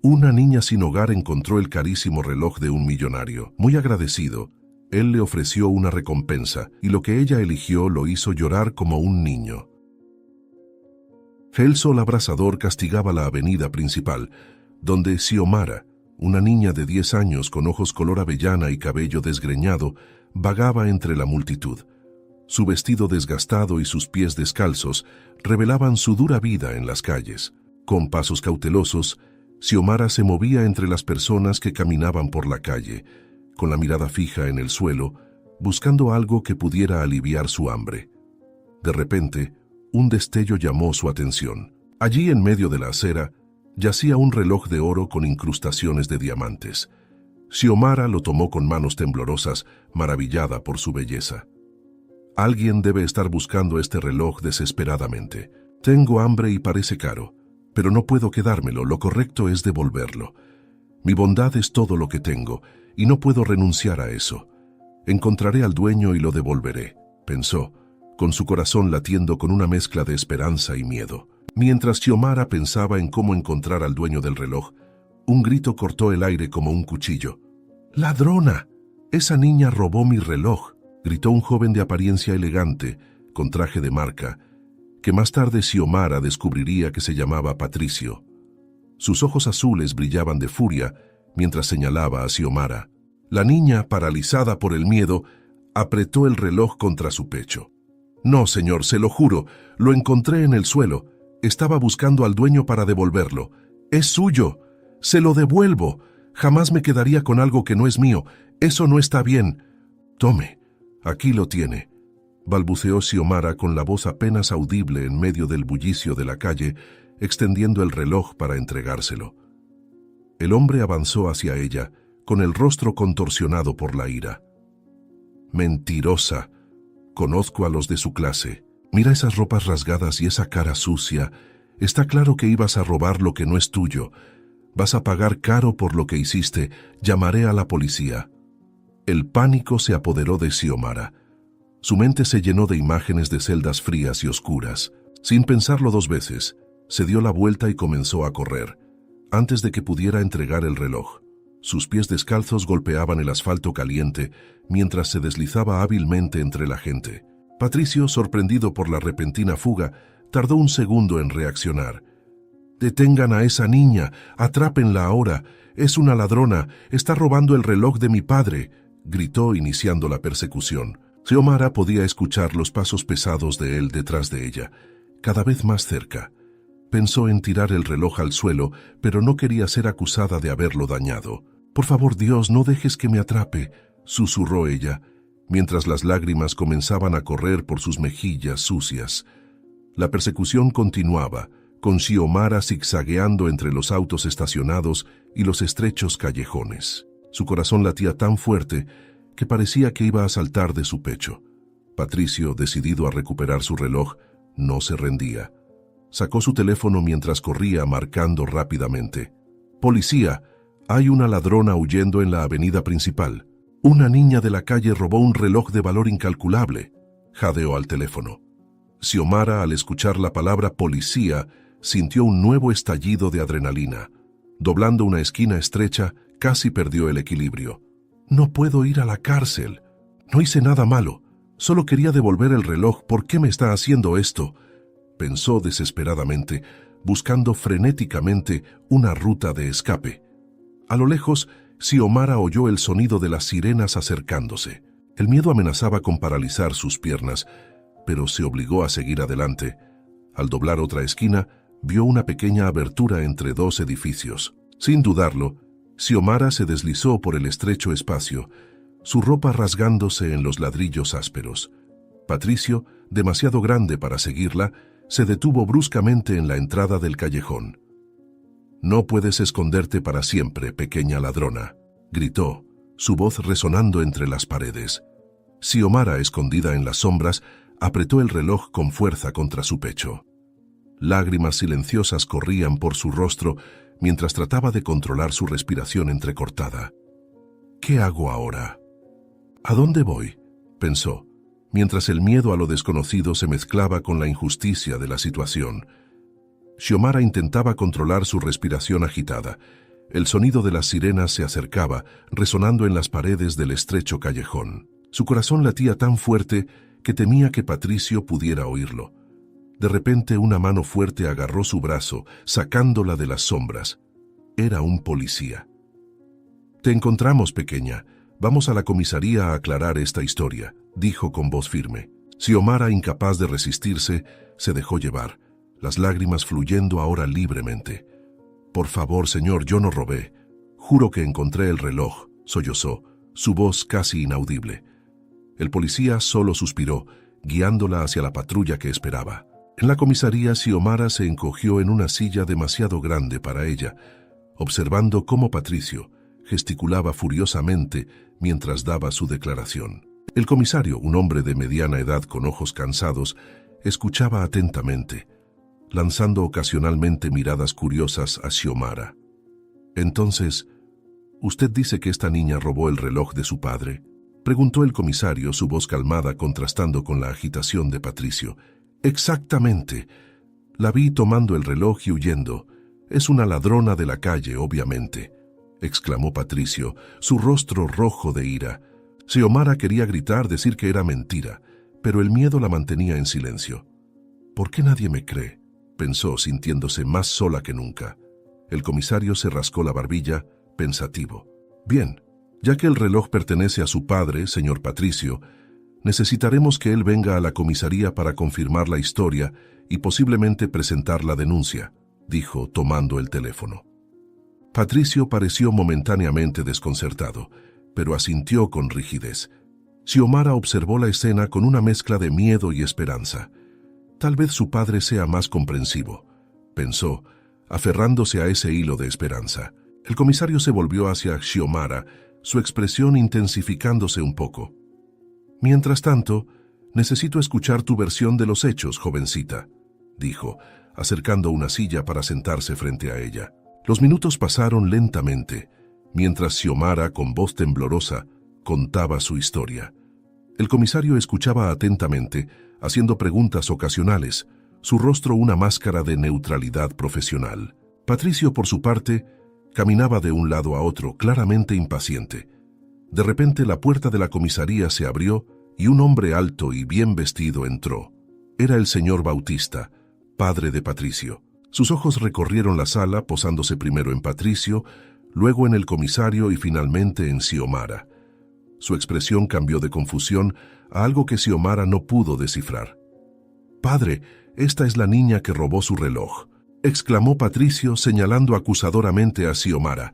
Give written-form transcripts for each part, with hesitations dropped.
Una niña sin hogar encontró el carísimo reloj de un millonario. Muy agradecido, él le ofreció una recompensa, y lo que ella eligió lo hizo llorar como un niño. El sol abrasador castigaba la avenida principal, donde Xiomara, una niña de 10 años con ojos color avellana y cabello desgreñado, vagaba entre la multitud. Su vestido desgastado y sus pies descalzos revelaban su dura vida en las calles. Con pasos cautelosos, Xiomara se movía entre las personas que caminaban por la calle, con la mirada fija en el suelo, buscando algo que pudiera aliviar su hambre. De repente, un destello llamó su atención. Allí, en medio de la acera, yacía un reloj de oro con incrustaciones de diamantes. Xiomara lo tomó con manos temblorosas, maravillada por su belleza. Alguien debe estar buscando este reloj desesperadamente. Tengo hambre y parece caro, pero no puedo quedármelo, lo correcto es devolverlo. Mi bondad es todo lo que tengo, y no puedo renunciar a eso. Encontraré al dueño y lo devolveré, pensó, con su corazón latiendo con una mezcla de esperanza y miedo. Mientras Xiomara pensaba en cómo encontrar al dueño del reloj, un grito cortó el aire como un cuchillo. ¡Ladrona! ¡Esa niña robó mi reloj!, gritó un joven de apariencia elegante, con traje de marca, que más tarde Xiomara descubriría que se llamaba Patricio. Sus ojos azules brillaban de furia mientras señalaba a Xiomara. La niña, paralizada por el miedo, apretó el reloj contra su pecho. «No, señor, se lo juro, lo encontré en el suelo. Estaba buscando al dueño para devolverlo. ¡Es suyo! ¡Se lo devuelvo! Jamás me quedaría con algo que no es mío. Eso no está bien. Tome, aquí lo tiene», balbuceó Xiomara con la voz apenas audible en medio del bullicio de la calle, extendiendo el reloj para entregárselo. El hombre avanzó hacia ella, con el rostro contorsionado por la ira. «Mentirosa. Conozco a los de su clase. Mira esas ropas rasgadas y esa cara sucia. Está claro que ibas a robar lo que no es tuyo. Vas a pagar caro por lo que hiciste. Llamaré a la policía». El pánico se apoderó de Xiomara. Su mente se llenó de imágenes de celdas frías y oscuras. Sin pensarlo 2 veces, se dio la vuelta y comenzó a correr, antes de que pudiera entregar el reloj. Sus pies descalzos golpeaban el asfalto caliente mientras se deslizaba hábilmente entre la gente. Patricio, sorprendido por la repentina fuga, tardó un segundo en reaccionar. «Detengan a esa niña, atrápenla ahora. Es una ladrona, está robando el reloj de mi padre», gritó iniciando la persecución. Xiomara podía escuchar los pasos pesados de él detrás de ella, cada vez más cerca. Pensó en tirar el reloj al suelo, pero no quería ser acusada de haberlo dañado. «Por favor, Dios, no dejes que me atrape», susurró ella, mientras las lágrimas comenzaban a correr por sus mejillas sucias. La persecución continuaba, con Xiomara zigzagueando entre los autos estacionados y los estrechos callejones. Su corazón latía tan fuerte que parecía que iba a saltar de su pecho. Patricio, decidido a recuperar su reloj, no se rendía. Sacó su teléfono mientras corría, marcando rápidamente. «Policía, hay una ladrona huyendo en la avenida principal. Una niña de la calle robó un reloj de valor incalculable», jadeó al teléfono. Xiomara, al escuchar la palabra policía, sintió un nuevo estallido de adrenalina. Doblando una esquina estrecha, casi perdió el equilibrio. «No puedo ir a la cárcel. No hice nada malo. Solo quería devolver el reloj. ¿Por qué me está haciendo esto?», pensó desesperadamente, buscando frenéticamente una ruta de escape. A lo lejos, Xiomara oyó el sonido de las sirenas acercándose. El miedo amenazaba con paralizar sus piernas, pero se obligó a seguir adelante. Al doblar otra esquina, vio una pequeña abertura entre 2 edificios. Sin dudarlo, Xiomara se deslizó por el estrecho espacio, su ropa rasgándose en los ladrillos ásperos. Patricio, demasiado grande para seguirla, se detuvo bruscamente en la entrada del callejón. «No puedes esconderte para siempre, pequeña ladrona», gritó, su voz resonando entre las paredes. Xiomara, escondida en las sombras, apretó el reloj con fuerza contra su pecho. Lágrimas silenciosas corrían por su rostro mientras trataba de controlar su respiración entrecortada. «¿Qué hago ahora? ¿A dónde voy?», pensó, mientras el miedo a lo desconocido se mezclaba con la injusticia de la situación. Xiomara intentaba controlar su respiración agitada, El sonido de las sirenas se acercaba, resonando en las paredes del estrecho callejón. Su corazón latía tan fuerte que temía que Patricio pudiera oírlo. De repente una mano fuerte agarró su brazo, sacándola de las sombras. Era un policía. «Te encontramos, pequeña. Vamos a la comisaría a aclarar esta historia», dijo con voz firme. Xiomara, incapaz de resistirse, se dejó llevar, las lágrimas fluyendo ahora libremente. «Por favor, señor, yo no robé. Juro que encontré el reloj», sollozó, su voz casi inaudible. El policía solo suspiró, guiándola hacia la patrulla que esperaba. En la comisaría, Xiomara se encogió en una silla demasiado grande para ella, observando cómo Patricio gesticulaba furiosamente mientras daba su declaración. El comisario, un hombre de mediana edad con ojos cansados, escuchaba atentamente, lanzando ocasionalmente miradas curiosas a Xiomara. «Entonces, ¿usted dice que esta niña robó el reloj de su padre?», preguntó el comisario, su voz calmada contrastando con la agitación de Patricio. «Exactamente. La vi tomando el reloj y huyendo. Es una ladrona de la calle, obviamente», exclamó Patricio, su rostro rojo de ira. Xiomara quería gritar, decir que era mentira, pero el miedo la mantenía en silencio. «¿Por qué nadie me cree?», pensó, sintiéndose más sola que nunca. El comisario se rascó la barbilla, pensativo. «Bien, ya que el reloj pertenece a su padre, señor Patricio, necesitaremos que él venga a la comisaría para confirmar la historia y posiblemente presentar la denuncia», dijo, tomando el teléfono. Patricio pareció momentáneamente desconcertado, pero asintió con rigidez. Xiomara observó la escena con una mezcla de miedo y esperanza. «Tal vez su padre sea más comprensivo», pensó, aferrándose a ese hilo de esperanza. El comisario se volvió hacia Xiomara, su expresión intensificándose un poco. «Mientras tanto, necesito escuchar tu versión de los hechos, jovencita», dijo, acercando una silla para sentarse frente a ella. Los minutos pasaron lentamente, mientras Xiomara, con voz temblorosa, contaba su historia. El comisario escuchaba atentamente, haciendo preguntas ocasionales, su rostro una máscara de neutralidad profesional. Patricio, por su parte, caminaba de un lado a otro, claramente impaciente. De repente la puerta de la comisaría se abrió y un hombre alto y bien vestido entró. Era el señor Bautista, padre de Patricio. Sus ojos recorrieron la sala, posándose primero en Patricio, luego en el comisario y finalmente en Xiomara. Su expresión cambió de confusión a algo que Xiomara no pudo descifrar. «Padre, esta es la niña que robó su reloj», exclamó Patricio señalando acusadoramente a Xiomara.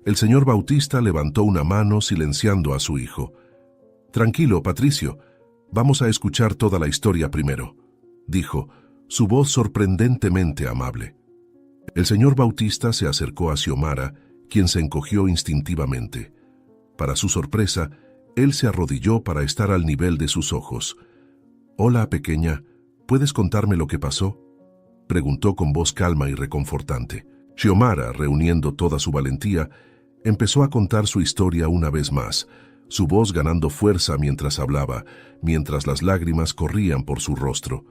El señor Bautista levantó una mano silenciando a su hijo. «Tranquilo, Patricio, vamos a escuchar toda la historia primero», dijo, su voz sorprendentemente amable. El señor Bautista se acercó a Xiomara, quien se encogió instintivamente. Para su sorpresa, él se arrodilló para estar al nivel de sus ojos. «Hola, pequeña, ¿puedes contarme lo que pasó?», preguntó con voz calma y reconfortante. Xiomara, reuniendo toda su valentía, empezó a contar su historia una vez más, su voz ganando fuerza mientras hablaba, mientras las lágrimas corrían por su rostro.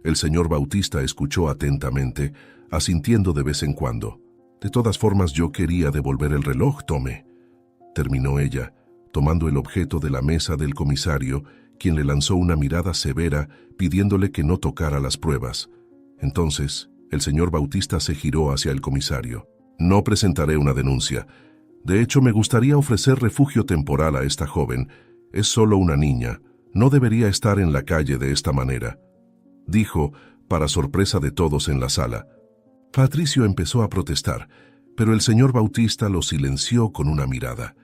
El señor Bautista escuchó atentamente, asintiendo de vez en cuando. «De todas formas, yo quería devolver el reloj, tome», terminó ella, tomando el objeto de la mesa del comisario, quien le lanzó una mirada severa pidiéndole que no tocara las pruebas. Entonces, el señor Bautista se giró hacia el comisario. «No presentaré una denuncia. De hecho, me gustaría ofrecer refugio temporal a esta joven. Es solo una niña. No debería estar en la calle de esta manera», dijo, para sorpresa de todos en la sala. Patricio empezó a protestar, pero el señor Bautista lo silenció con una mirada.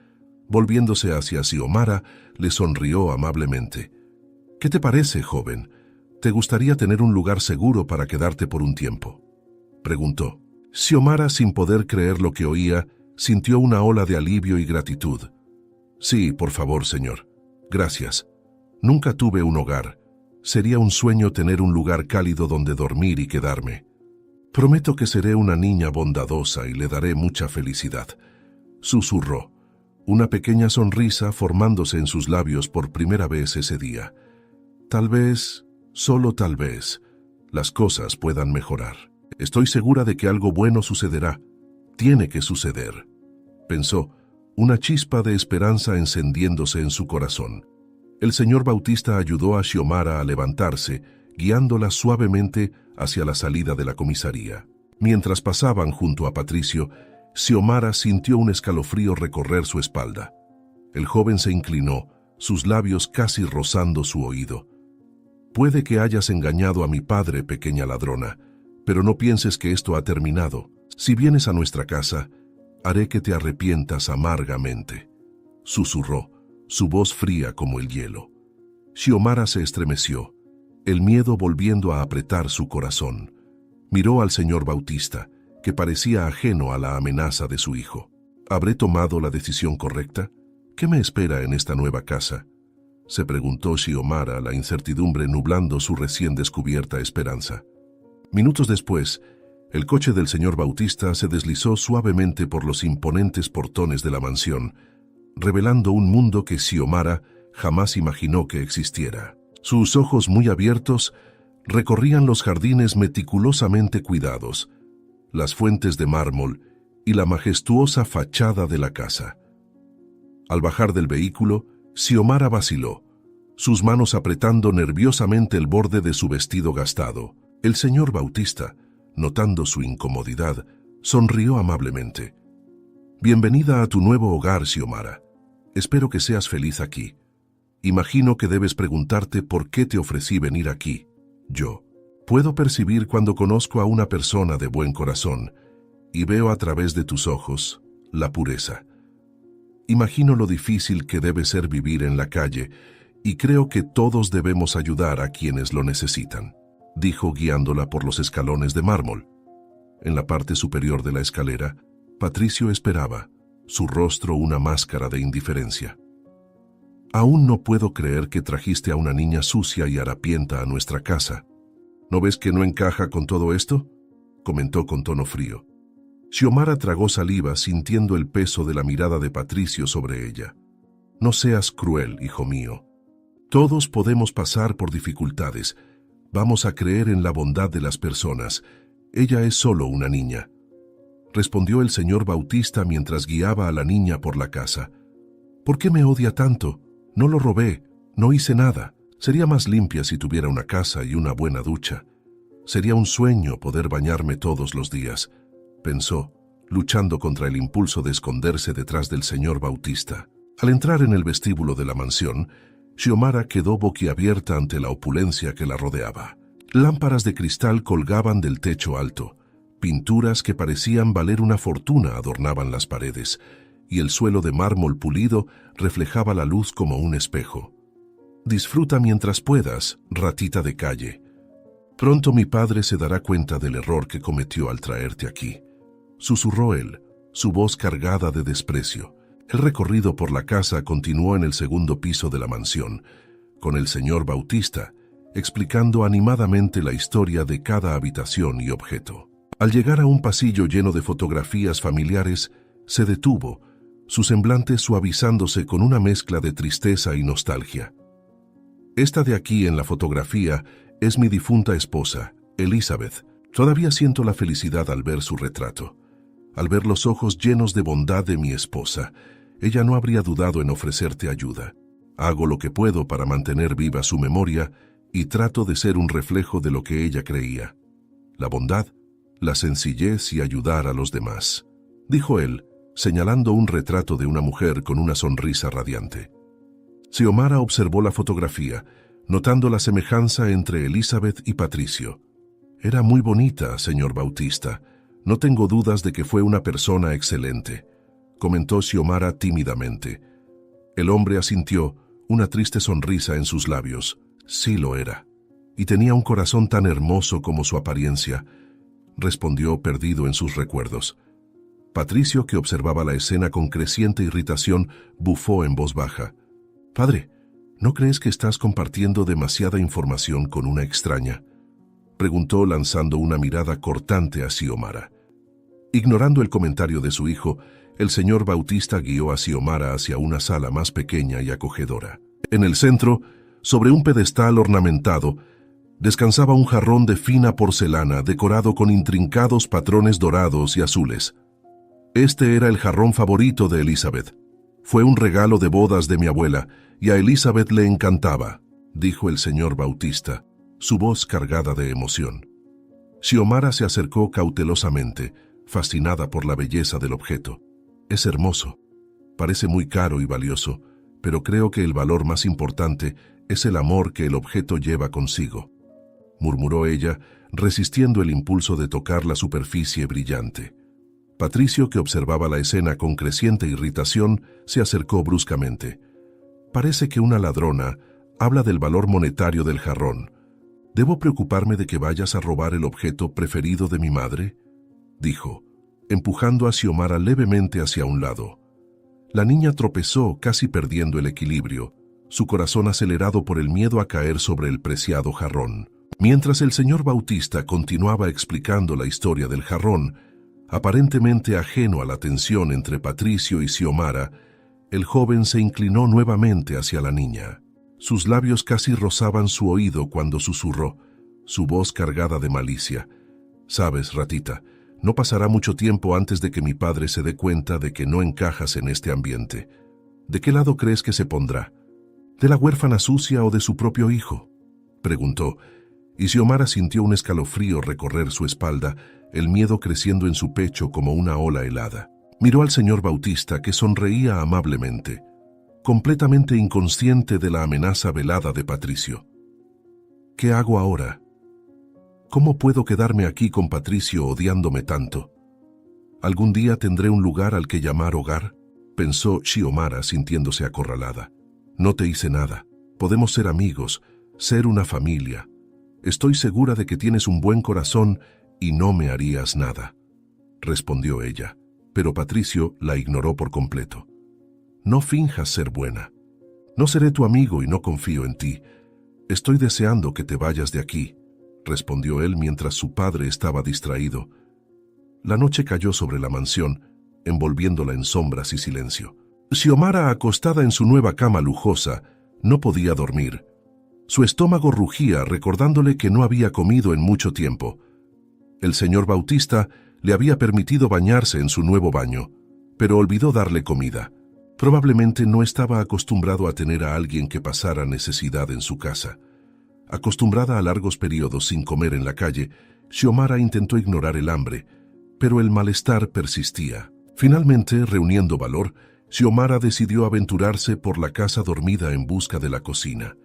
Volviéndose hacia Xiomara, le sonrió amablemente. «¿Qué te parece, joven? ¿Te gustaría tener un lugar seguro para quedarte por un tiempo?», preguntó. Xiomara, sin poder creer lo que oía, sintió una ola de alivio y gratitud. «Sí, por favor, señor. Gracias. Nunca tuve un hogar. Sería un sueño tener un lugar cálido donde dormir y quedarme. Prometo que seré una niña bondadosa y le daré mucha felicidad», susurró, una pequeña sonrisa formándose en sus labios por primera vez ese día. «Tal vez, solo tal vez, las cosas puedan mejorar. Estoy segura de que algo bueno sucederá. Tiene que suceder». pensó, una chispa de esperanza encendiéndose en su corazón. El señor Bautista ayudó a Xiomara a levantarse, guiándola suavemente hacia la salida de la comisaría. Mientras pasaban junto a Patricio, Xiomara sintió un escalofrío recorrer su espalda. El joven se inclinó, sus labios casi rozando su oído. «Puede que hayas engañado a mi padre, pequeña ladrona, pero no pienses que esto ha terminado. Si vienes a nuestra casa, haré que te arrepientas amargamente», susurró, su voz fría como el hielo. Xiomara se estremeció, el miedo volviendo a apretar su corazón. Miró al señor Bautista, que parecía ajeno a la amenaza de su hijo. ¿Habré tomado la decisión correcta? ¿Qué me espera en esta nueva casa?, se preguntó Xiomara, la incertidumbre nublando su recién descubierta esperanza. Minutos después, el coche del señor Bautista se deslizó suavemente por los imponentes portones de la mansión, revelando un mundo que Xiomara jamás imaginó que existiera. Sus ojos muy abiertos recorrían los jardines meticulosamente cuidados, las fuentes de mármol y la majestuosa fachada de la casa. Al bajar del vehículo, Xiomara vaciló, sus manos apretando nerviosamente el borde de su vestido gastado. El señor Bautista, notando su incomodidad, sonrió amablemente. «Bienvenida a tu nuevo hogar, Xiomara. Espero que seas feliz aquí. Imagino que debes preguntarte por qué te ofrecí venir aquí. Yo puedo percibir cuando conozco a una persona de buen corazón y veo a través de tus ojos la pureza. Imagino lo difícil que debe ser vivir en la calle y creo que todos debemos ayudar a quienes lo necesitan», dijo guiándola por los escalones de mármol. En la parte superior de la escalera, Patricio esperaba, su rostro una máscara de indiferencia. «Aún no puedo creer que trajiste a una niña sucia y harapienta a nuestra casa. ¿No ves que no encaja con todo esto?», comentó con tono frío. Xiomara tragó saliva sintiendo el peso de la mirada de Patricio sobre ella. «No seas cruel, hijo mío. Todos podemos pasar por dificultades. Vamos a creer en la bondad de las personas. Ella es solo una niña», respondió el señor Bautista mientras guiaba a la niña por la casa. «¿Por qué me odia tanto? No lo robé, no hice nada. Sería más limpia si tuviera una casa y una buena ducha. Sería un sueño poder bañarme todos los días», pensó, luchando contra el impulso de esconderse detrás del señor Bautista. Al entrar en el vestíbulo de la mansión, Xiomara quedó boquiabierta ante la opulencia que la rodeaba. Lámparas de cristal colgaban del techo alto, pinturas que parecían valer una fortuna adornaban las paredes, y el suelo de mármol pulido reflejaba la luz como un espejo. «Disfruta mientras puedas, ratita de calle. Pronto mi padre se dará cuenta del error que cometió al traerte aquí», susurró él, su voz cargada de desprecio. El recorrido por la casa continuó en el segundo piso de la mansión, con el señor Bautista, explicando animadamente la historia de cada habitación y objeto. Al llegar a un pasillo lleno de fotografías familiares, se detuvo, su semblante suavizándose con una mezcla de tristeza y nostalgia. «Esta de aquí en la fotografía es mi difunta esposa, Elizabeth. Todavía siento la felicidad al ver su retrato. Al ver los ojos llenos de bondad de mi esposa, ella no habría dudado en ofrecerte ayuda. Hago lo que puedo para mantener viva su memoria y trato de ser un reflejo de lo que ella creía. La bondad, la sencillez y ayudar a los demás», dijo él, señalando un retrato de una mujer con una sonrisa radiante. Xiomara observó la fotografía, notando la semejanza entre Elizabeth y Patricio. «Era muy bonita, señor Bautista. No tengo dudas de que fue una persona excelente», comentó Xiomara tímidamente. El hombre asintió, una triste sonrisa en sus labios. «Sí lo era. Y tenía un corazón tan hermoso como su apariencia», respondió perdido en sus recuerdos. Patricio, que observaba la escena con creciente irritación, bufó en voz baja. «Padre, ¿no crees que estás compartiendo demasiada información con una extraña?», preguntó lanzando una mirada cortante a Xiomara. Ignorando el comentario de su hijo, el señor Bautista guió a Xiomara hacia una sala más pequeña y acogedora. En el centro, sobre un pedestal ornamentado, descansaba un jarrón de fina porcelana decorado con intrincados patrones dorados y azules. Este era el jarrón favorito de Elizabeth. Fue un regalo de bodas de mi abuela, y a Elizabeth le encantaba, dijo el señor Bautista, su voz cargada de emoción. Xiomara se acercó cautelosamente, fascinada por la belleza del objeto. Es hermoso. Parece muy caro y valioso, pero creo que el valor más importante es el amor que el objeto lleva consigo, murmuró ella, resistiendo el impulso de tocar la superficie brillante. Patricio, que observaba la escena con creciente irritación, se acercó bruscamente. Parece que una ladrona habla del valor monetario del jarrón. ¿Debo preocuparme de que vayas a robar el objeto preferido de mi madre?, dijo, empujando a Xiomara levemente hacia un lado. La niña tropezó, casi perdiendo el equilibrio, su corazón acelerado por el miedo a caer sobre el preciado jarrón. Mientras el señor Bautista continuaba explicando la historia del jarrón, aparentemente ajeno a la tensión entre Patricio y Xiomara, el joven se inclinó nuevamente hacia la niña. Sus labios casi rozaban su oído cuando susurró, su voz cargada de malicia. «Sabes, ratita, no pasará mucho tiempo antes de que mi padre se dé cuenta de que no encajas en este ambiente. ¿De qué lado crees que se pondrá? ¿De la huérfana sucia o de su propio hijo?», preguntó, y Xiomara sintió un escalofrío recorrer su espalda, el miedo creciendo en su pecho como una ola helada. Miró al señor Bautista, que sonreía amablemente, completamente inconsciente de la amenaza velada de Patricio. «¿Qué hago ahora? ¿Cómo puedo quedarme aquí con Patricio odiándome tanto? ¿Algún día tendré un lugar al que llamar hogar?», pensó Xiomara sintiéndose acorralada. «No te hice nada. Podemos ser amigos, ser una familia. Estoy segura de que tienes un buen corazón y no me harías nada», respondió ella, pero Patricio la ignoró por completo. «No finjas ser buena. No seré tu amigo y no confío en ti. Estoy deseando que te vayas de aquí», respondió él mientras su padre estaba distraído. La noche cayó sobre la mansión, envolviéndola en sombras y silencio. Xiomara, acostada en su nueva cama lujosa, no podía dormir. Su estómago rugía recordándole que no había comido en mucho tiempo. El señor Bautista le había permitido bañarse en su nuevo baño, pero olvidó darle comida. Probablemente no estaba acostumbrado a tener a alguien que pasara necesidad en su casa. Acostumbrada a largos periodos sin comer en la calle, Xiomara intentó ignorar el hambre, pero el malestar persistía. Finalmente, reuniendo valor, Xiomara decidió aventurarse por la casa dormida en busca de la cocina.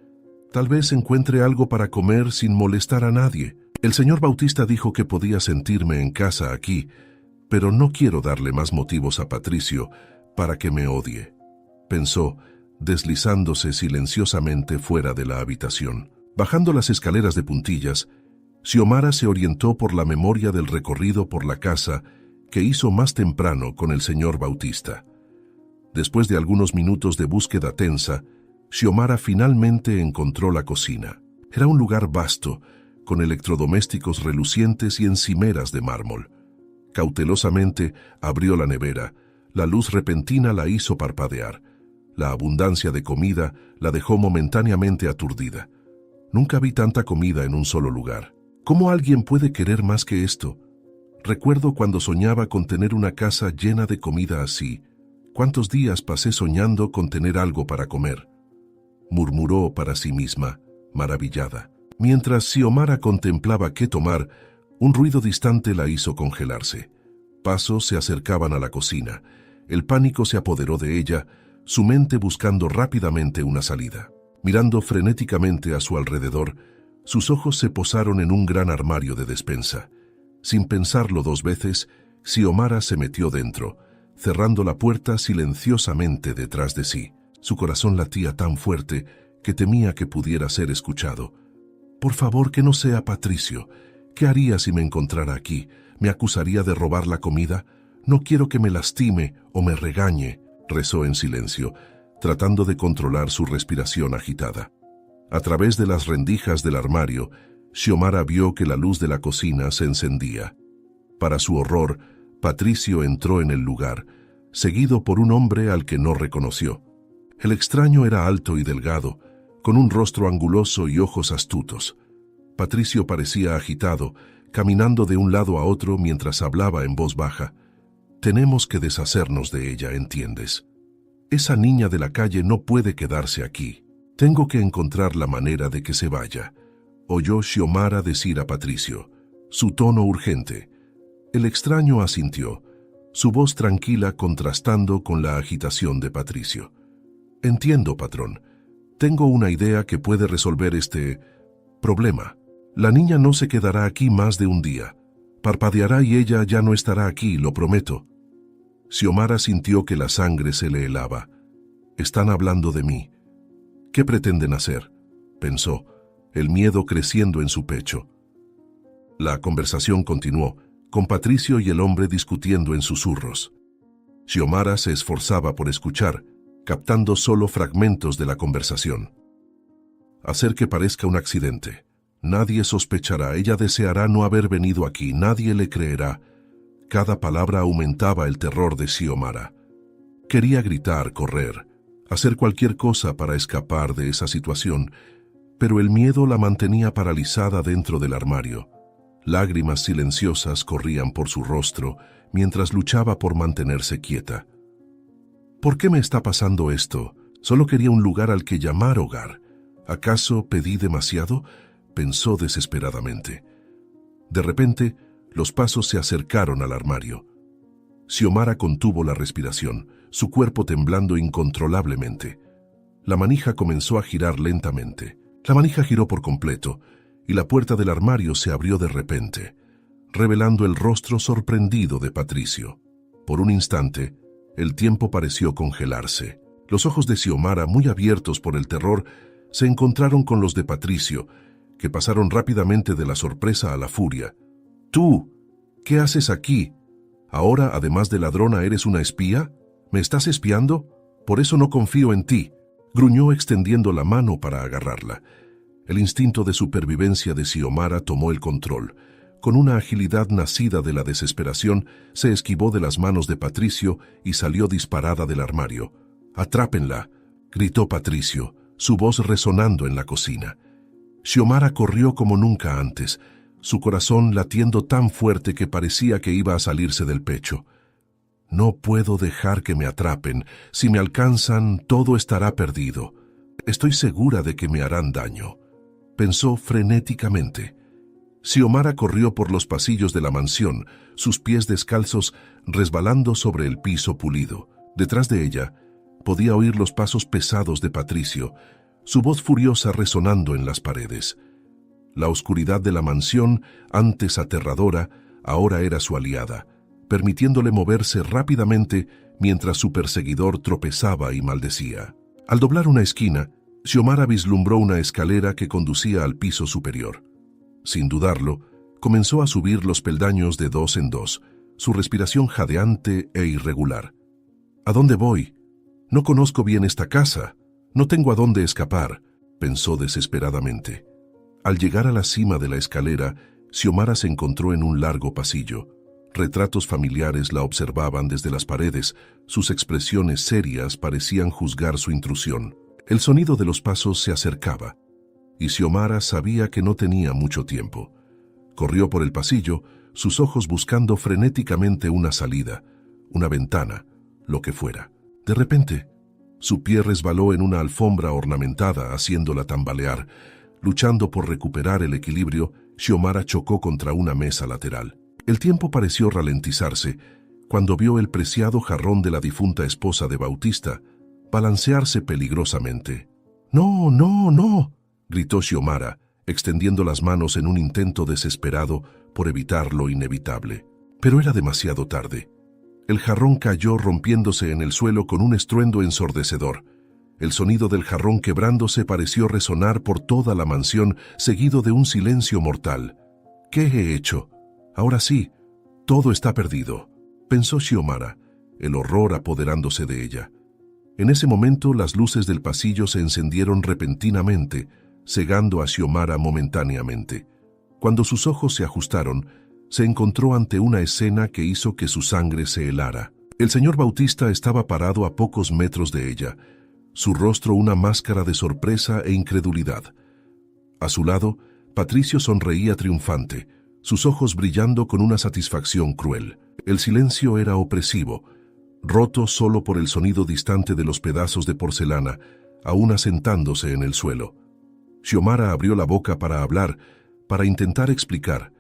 Tal vez encuentre algo para comer sin molestar a nadie. El señor Bautista dijo que podía sentirme en casa aquí, pero no quiero darle más motivos a Patricio para que me odie, pensó, deslizándose silenciosamente fuera de la habitación. Bajando las escaleras de puntillas, Xiomara se orientó por la memoria del recorrido por la casa que hizo más temprano con el señor Bautista. Después de algunos minutos de búsqueda tensa, Xiomara finalmente encontró la cocina. Era un lugar vasto, con electrodomésticos relucientes y encimeras de mármol. Cautelosamente abrió la nevera. La luz repentina la hizo parpadear. La abundancia de comida la dejó momentáneamente aturdida. Nunca vi tanta comida en un solo lugar. ¿Cómo alguien puede querer más que esto? Recuerdo cuando soñaba con tener una casa llena de comida así. ¿Cuántos días pasé soñando con tener algo para comer?, murmuró para sí misma, maravillada. Mientras Xiomara contemplaba qué tomar, un ruido distante la hizo congelarse. Pasos se acercaban a la cocina. El pánico se apoderó de ella, su mente buscando rápidamente una salida. Mirando frenéticamente a su alrededor, sus ojos se posaron en un gran armario de despensa. Sin pensarlo dos veces, Xiomara se metió dentro, cerrando la puerta silenciosamente detrás de sí. Su corazón latía tan fuerte que temía que pudiera ser escuchado. «Por favor, que no sea Patricio. ¿Qué haría si me encontrara aquí? ¿Me acusaría de robar la comida? No quiero que me lastime o me regañe», rezó en silencio, tratando de controlar su respiración agitada. A través de las rendijas del armario, Xiomara vio que la luz de la cocina se encendía. Para su horror, Patricio entró en el lugar, seguido por un hombre al que no reconoció. El extraño era alto y delgado, con un rostro anguloso y ojos astutos. Patricio parecía agitado, caminando de un lado a otro mientras hablaba en voz baja. Tenemos que deshacernos de ella, ¿entiendes? Esa niña de la calle no puede quedarse aquí. Tengo que encontrar la manera de que se vaya, oyó Xiomara decir a Patricio, su tono urgente. El extraño asintió, su voz tranquila contrastando con la agitación de Patricio. Entiendo, patrón. Tengo una idea que puede resolver este problema. La niña no se quedará aquí más de un día. Parpadeará y ella ya no estará aquí, lo prometo. Xiomara sintió que la sangre se le helaba. Están hablando de mí. ¿Qué pretenden hacer?, pensó, el miedo creciendo en su pecho. La conversación continuó, con Patricio y el hombre discutiendo en susurros. Xiomara se esforzaba por escuchar, captando solo fragmentos de la conversación. Hacer que parezca un accidente. Nadie sospechará, ella deseará no haber venido aquí, nadie le creerá. Cada palabra aumentaba el terror de Xiomara. Quería gritar, correr, hacer cualquier cosa para escapar de esa situación, pero el miedo la mantenía paralizada dentro del armario. Lágrimas silenciosas corrían por su rostro mientras luchaba por mantenerse quieta. ¿Por qué me está pasando esto? Solo quería un lugar al que llamar hogar. ¿Acaso pedí demasiado?, pensó desesperadamente. De repente, los pasos se acercaron al armario. Xiomara contuvo la respiración, su cuerpo temblando incontrolablemente. La manija comenzó a girar lentamente. La manija giró por completo, y la puerta del armario se abrió de repente, revelando el rostro sorprendido de Patricio. Por un instante, el tiempo pareció congelarse. Los ojos de Xiomara, muy abiertos por el terror, se encontraron con los de Patricio, que pasaron rápidamente de la sorpresa a la furia. «¿Tú? ¿Qué haces aquí? ¿Ahora, además de ladrona, eres una espía? ¿Me estás espiando? Por eso no confío en ti», gruñó extendiendo la mano para agarrarla. El instinto de supervivencia de Xiomara tomó el control. Con una agilidad nacida de la desesperación, se esquivó de las manos de Patricio y salió disparada del armario. «¡Atrápenla!», gritó Patricio, su voz resonando en la cocina. Xiomara corrió como nunca antes, su corazón latiendo tan fuerte que parecía que iba a salirse del pecho. «No puedo dejar que me atrapen. Si me alcanzan, todo estará perdido. Estoy segura de que me harán daño», pensó frenéticamente. Xiomara corrió por los pasillos de la mansión, sus pies descalzos resbalando sobre el piso pulido. Detrás de ella, podía oír los pasos pesados de Patricio, su voz furiosa resonando en las paredes. La oscuridad de la mansión, antes aterradora, ahora era su aliada, permitiéndole moverse rápidamente mientras su perseguidor tropezaba y maldecía. Al doblar una esquina, Xiomara vislumbró una escalera que conducía al piso superior. Sin dudarlo, comenzó a subir los peldaños de dos en dos, su respiración jadeante e irregular. «¿A dónde voy? No conozco bien esta casa. No tengo a dónde escapar», pensó desesperadamente. Al llegar a la cima de la escalera, Xiomara se encontró en un largo pasillo. Retratos familiares la observaban desde las paredes, sus expresiones serias parecían juzgar su intrusión. El sonido de los pasos se acercaba, y Xiomara sabía que no tenía mucho tiempo. Corrió por el pasillo, sus ojos buscando frenéticamente una salida, una ventana, lo que fuera. De repente, su pie resbaló en una alfombra ornamentada, haciéndola tambalear. Luchando por recuperar el equilibrio, Xiomara chocó contra una mesa lateral. El tiempo pareció ralentizarse cuando vio el preciado jarrón de la difunta esposa de Bautista balancearse peligrosamente. «¡No, no, no!», gritó Xiomara, extendiendo las manos en un intento desesperado por evitar lo inevitable. Pero era demasiado tarde. El jarrón cayó rompiéndose en el suelo con un estruendo ensordecedor. El sonido del jarrón quebrándose pareció resonar por toda la mansión, seguido de un silencio mortal. «¿Qué he hecho? Ahora sí, todo está perdido», pensó Xiomara, el horror apoderándose de ella. En ese momento las luces del pasillo se encendieron repentinamente, cegando a Xiomara momentáneamente. Cuando sus ojos se ajustaron, se encontró ante una escena que hizo que su sangre se helara. El señor Bautista estaba parado a pocos metros de ella, su rostro una máscara de sorpresa e incredulidad. A su lado, Patricio sonreía triunfante, sus ojos brillando con una satisfacción cruel. El silencio era opresivo, roto solo por el sonido distante de los pedazos de porcelana, aún asentándose en el suelo. Xiomara abrió la boca para hablar, para intentar explicar,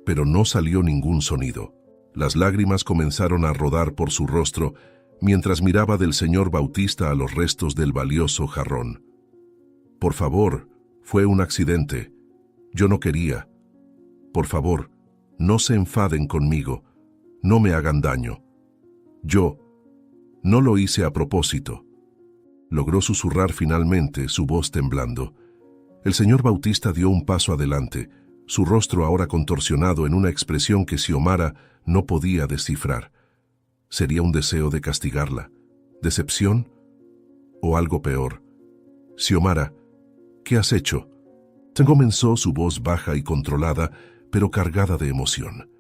pero no salió ningún sonido. Las lágrimas comenzaron a rodar por su rostro mientras miraba del señor Bautista a los restos del valioso jarrón. Por favor, fue un accidente. Yo no quería. Por favor, no se enfaden conmigo. No me hagan daño. Yo no lo hice a propósito. Logró susurrar finalmente, su voz temblando. El señor Bautista dio un paso adelante, su rostro ahora contorsionado en una expresión que Xiomara no podía descifrar. ¿Sería un deseo de castigarla? ¿Decepción? ¿O algo peor? Xiomara, ¿qué has hecho? Comenzó su voz baja y controlada, pero cargada de emoción.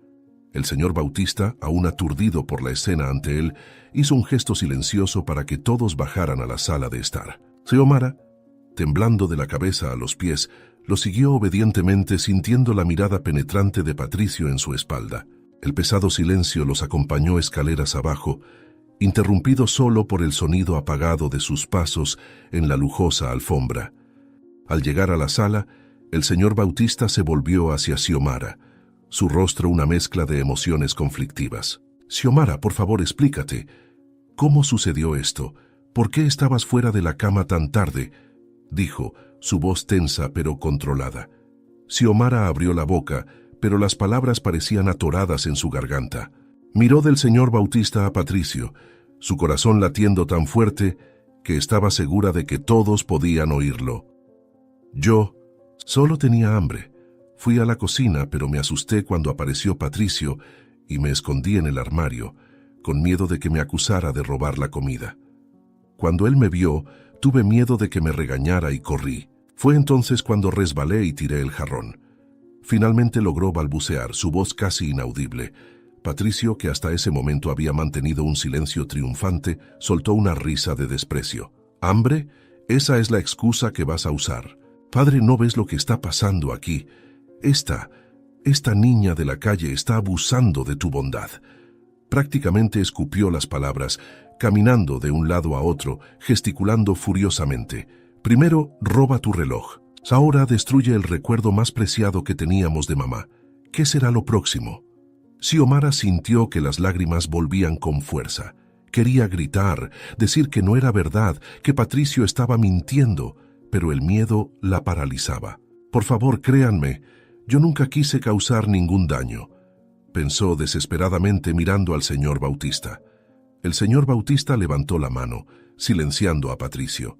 El señor Bautista, aún aturdido por la escena ante él, hizo un gesto silencioso para que todos bajaran a la sala de estar. Xiomara, temblando de la cabeza a los pies, lo siguió obedientemente, sintiendo la mirada penetrante de Patricio en su espalda. El pesado silencio los acompañó escaleras abajo, interrumpido solo por el sonido apagado de sus pasos en la lujosa alfombra. Al llegar a la sala, el señor Bautista se volvió hacia Xiomara, su rostro una mezcla de emociones conflictivas. Xiomara, por favor, explícate. ¿Cómo sucedió esto? ¿Por qué estabas fuera de la cama tan tarde?, dijo, su voz tensa pero controlada. Xiomara abrió la boca, pero las palabras parecían atoradas en su garganta. Miró del señor Bautista a Patricio, su corazón latiendo tan fuerte que estaba segura de que todos podían oírlo. Yo solo tenía hambre. Fui a la cocina, pero me asusté cuando apareció Patricio y me escondí en el armario, con miedo de que me acusara de robar la comida. Cuando él me vio, tuve miedo de que me regañara y corrí. Fue entonces cuando resbalé y tiré el jarrón. Finalmente logró balbucear, su voz casi inaudible. Patricio, que hasta ese momento había mantenido un silencio triunfante, soltó una risa de desprecio. ¿Hambre? Esa es la excusa que vas a usar. Padre, ¿no ves lo que está pasando aquí? Esta niña de la calle está abusando de tu bondad. Prácticamente escupió las palabras, caminando de un lado a otro, gesticulando furiosamente. Primero, roba tu reloj. Ahora destruye el recuerdo más preciado que teníamos de mamá. ¿Qué será lo próximo? Xiomara sintió que las lágrimas volvían con fuerza. Quería gritar, decir que no era verdad, que Patricio estaba mintiendo, pero el miedo la paralizaba. Por favor, créanme, yo nunca quise causar ningún daño, pensó desesperadamente mirando al señor Bautista. El señor Bautista levantó la mano, silenciando a Patricio.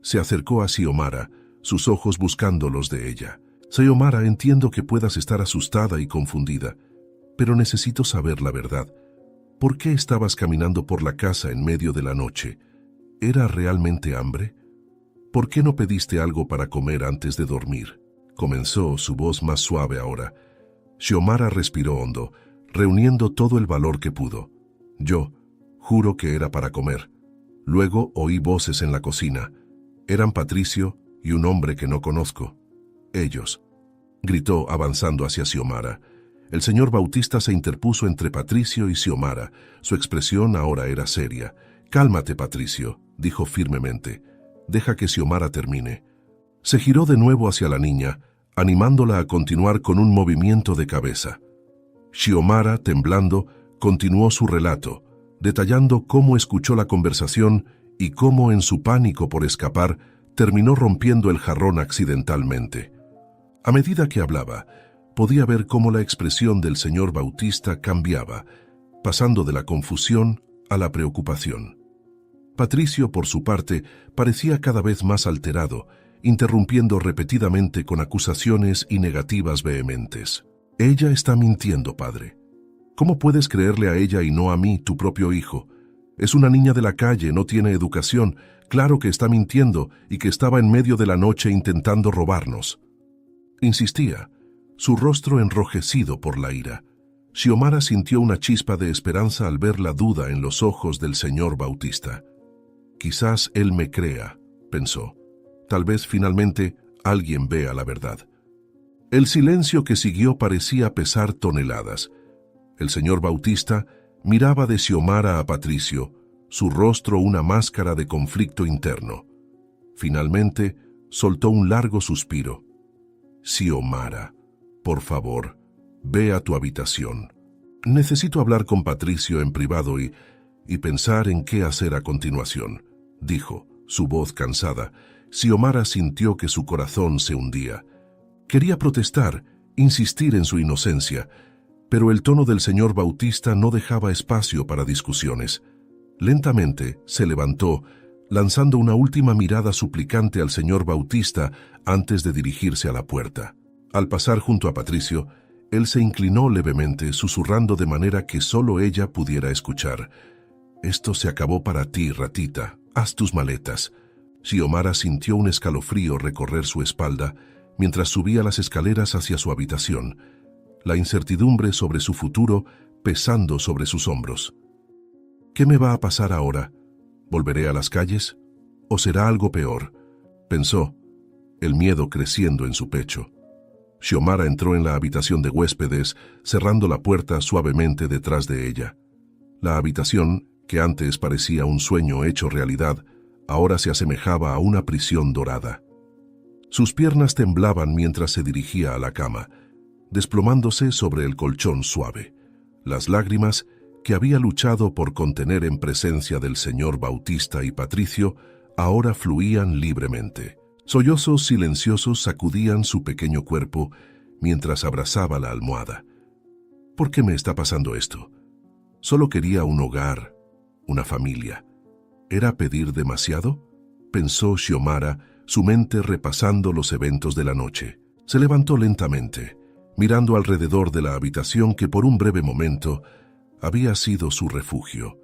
Se acercó a Xiomara, sus ojos buscando los de ella. Xiomara, entiendo que puedas estar asustada y confundida, pero necesito saber la verdad. ¿Por qué estabas caminando por la casa en medio de la noche? ¿Era realmente hambre? ¿Por qué no pediste algo para comer antes de dormir? Comenzó, su voz más suave ahora. Xiomara respiró hondo, reuniendo todo el valor que pudo. Yo juro que era para comer. Luego oí voces en la cocina. Eran Patricio y un hombre que no conozco. Ellos, gritó avanzando hacia Xiomara. El señor Bautista se interpuso entre Patricio y Xiomara. Su expresión ahora era seria. Cálmate, Patricio, dijo firmemente. Deja que Xiomara termine. Se giró de nuevo hacia la niña, animándola a continuar con un movimiento de cabeza. Xiomara, temblando, continuó su relato, detallando cómo escuchó la conversación y cómo en su pánico por escapar terminó rompiendo el jarrón accidentalmente. A medida que hablaba, podía ver cómo la expresión del señor Bautista cambiaba, pasando de la confusión a la preocupación. Patricio, por su parte, parecía cada vez más alterado, interrumpiendo repetidamente con acusaciones y negativas vehementes. Ella está mintiendo, padre. ¿Cómo puedes creerle a ella y no a mí, tu propio hijo? Es una niña de la calle, no tiene educación. Claro que está mintiendo y que estaba en medio de la noche intentando robarnos. Insistía, su rostro enrojecido por la ira. Xiomara sintió una chispa de esperanza al ver la duda en los ojos del señor Bautista. Quizás él me crea, pensó. Tal vez finalmente alguien vea la verdad. El silencio que siguió parecía pesar toneladas. El señor Bautista miraba de Xiomara a Patricio, su rostro una máscara de conflicto interno. Finalmente, soltó un largo suspiro. Xiomara, por favor, ve a tu habitación. Necesito hablar con Patricio en privado y pensar en qué hacer a continuación, dijo, su voz cansada. Xiomara sintió que su corazón se hundía. Quería protestar, insistir en su inocencia, pero el tono del señor Bautista no dejaba espacio para discusiones. Lentamente se levantó, lanzando una última mirada suplicante al señor Bautista antes de dirigirse a la puerta. Al pasar junto a Patricio, él se inclinó levemente, susurrando de manera que solo ella pudiera escuchar. «Esto se acabó para ti, ratita. Haz tus maletas». Xiomara sintió un escalofrío recorrer su espalda mientras subía las escaleras hacia su habitación, la incertidumbre sobre su futuro pesando sobre sus hombros. «¿Qué me va a pasar ahora? ¿Volveré a las calles? ¿O será algo peor?», pensó, el miedo creciendo en su pecho. Xiomara entró en la habitación de huéspedes, cerrando la puerta suavemente detrás de ella. La habitación, que antes parecía un sueño hecho realidad, ahora se asemejaba a una prisión dorada. Sus piernas temblaban mientras se dirigía a la cama, desplomándose sobre el colchón suave. Las lágrimas, que había luchado por contener en presencia del señor Bautista y Patricio, ahora fluían libremente. Sollozos silenciosos sacudían su pequeño cuerpo mientras abrazaba la almohada. ¿Por qué me está pasando esto? Solo quería un hogar, una familia. ¿Era pedir demasiado?, pensó Xiomara, su mente repasando los eventos de la noche. Se levantó lentamente, mirando alrededor de la habitación que por un breve momento había sido su refugio.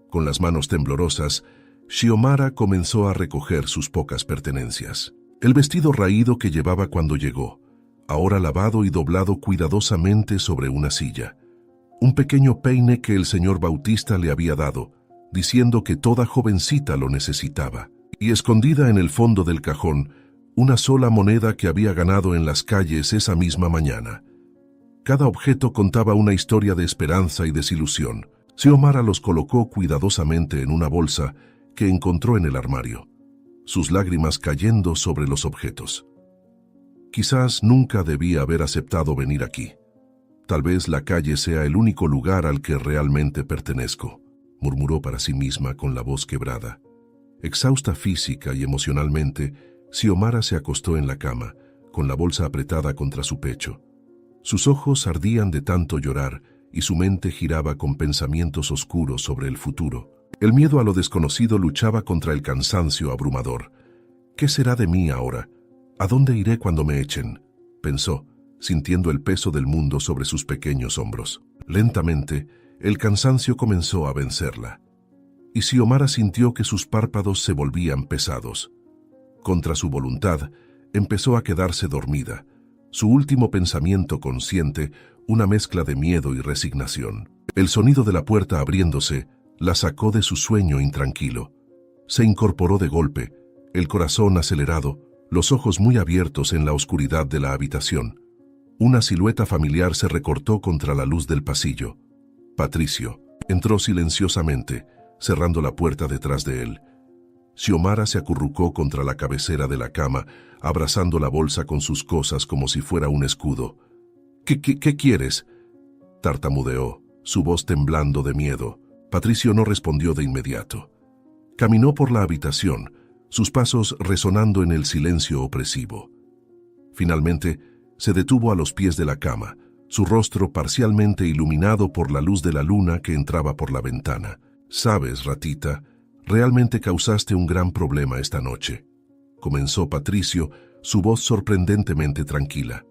Con las manos temblorosas, Xiomara comenzó a recoger sus pocas pertenencias. El vestido raído que llevaba cuando llegó, ahora lavado y doblado cuidadosamente sobre una silla. Un pequeño peine que el señor Bautista le había dado, diciendo que toda jovencita lo necesitaba. Y escondida en el fondo del cajón, una sola moneda que había ganado en las calles esa misma mañana. Cada objeto contaba una historia de esperanza y desilusión. Xiomara los colocó cuidadosamente en una bolsa que encontró en el armario, sus lágrimas cayendo sobre los objetos. Quizás nunca debía haber aceptado venir aquí. Tal vez la calle sea el único lugar al que realmente pertenezco, murmuró para sí misma con la voz quebrada. Exhausta física y emocionalmente, Xiomara se acostó en la cama, con la bolsa apretada contra su pecho. Sus ojos ardían de tanto llorar y su mente giraba con pensamientos oscuros sobre el futuro. El miedo a lo desconocido luchaba contra el cansancio abrumador. ¿Qué será de mí ahora? ¿A dónde iré cuando me echen?, pensó, sintiendo el peso del mundo sobre sus pequeños hombros. Lentamente, el cansancio comenzó a vencerla, y Xiomara sintió que sus párpados se volvían pesados. Contra su voluntad, empezó a quedarse dormida, su último pensamiento consciente, una mezcla de miedo y resignación. El sonido de la puerta abriéndose la sacó de su sueño intranquilo. Se incorporó de golpe, el corazón acelerado, los ojos muy abiertos en la oscuridad de la habitación. Una silueta familiar se recortó contra la luz del pasillo. Patricio entró silenciosamente, cerrando la puerta detrás de él. Xiomara se acurrucó contra la cabecera de la cama, abrazando la bolsa con sus cosas como si fuera un escudo. ¿Qué quieres?, tartamudeó, su voz temblando de miedo. Patricio no respondió de inmediato. Caminó por la habitación, sus pasos resonando en el silencio opresivo. Finalmente, se detuvo a los pies de la cama, su rostro parcialmente iluminado por la luz de la luna que entraba por la ventana. «Sabes, ratita, realmente causaste un gran problema esta noche», comenzó Patricio, su voz sorprendentemente tranquila.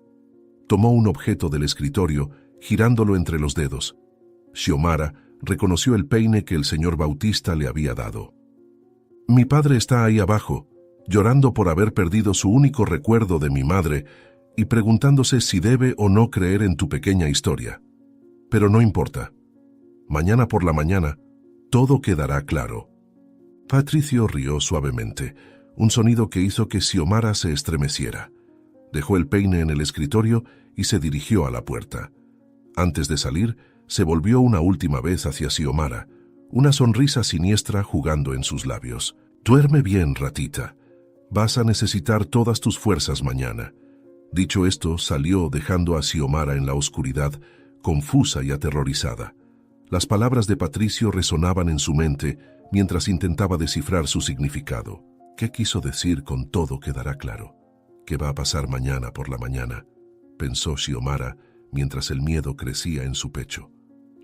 Tomó un objeto del escritorio, girándolo entre los dedos. Xiomara reconoció el peine que el señor Bautista le había dado. «Mi padre está ahí abajo, llorando por haber perdido su único recuerdo de mi madre y preguntándose si debe o no creer en tu pequeña historia. Pero no importa. Mañana por la mañana, todo quedará claro». Patricio rió suavemente, un sonido que hizo que Xiomara se estremeciera. Dejó el peine en el escritorio y se dirigió a la puerta. Antes de salir, se volvió una última vez hacia Xiomara, una sonrisa siniestra jugando en sus labios. «Duerme bien, ratita. Vas a necesitar todas tus fuerzas mañana». Dicho esto, salió dejando a Xiomara en la oscuridad, confusa y aterrorizada. Las palabras de Patricio resonaban en su mente mientras intentaba descifrar su significado. ¿Qué quiso decir con todo quedará claro? ¿Qué va a pasar mañana por la mañana?, pensó Xiomara mientras el miedo crecía en su pecho.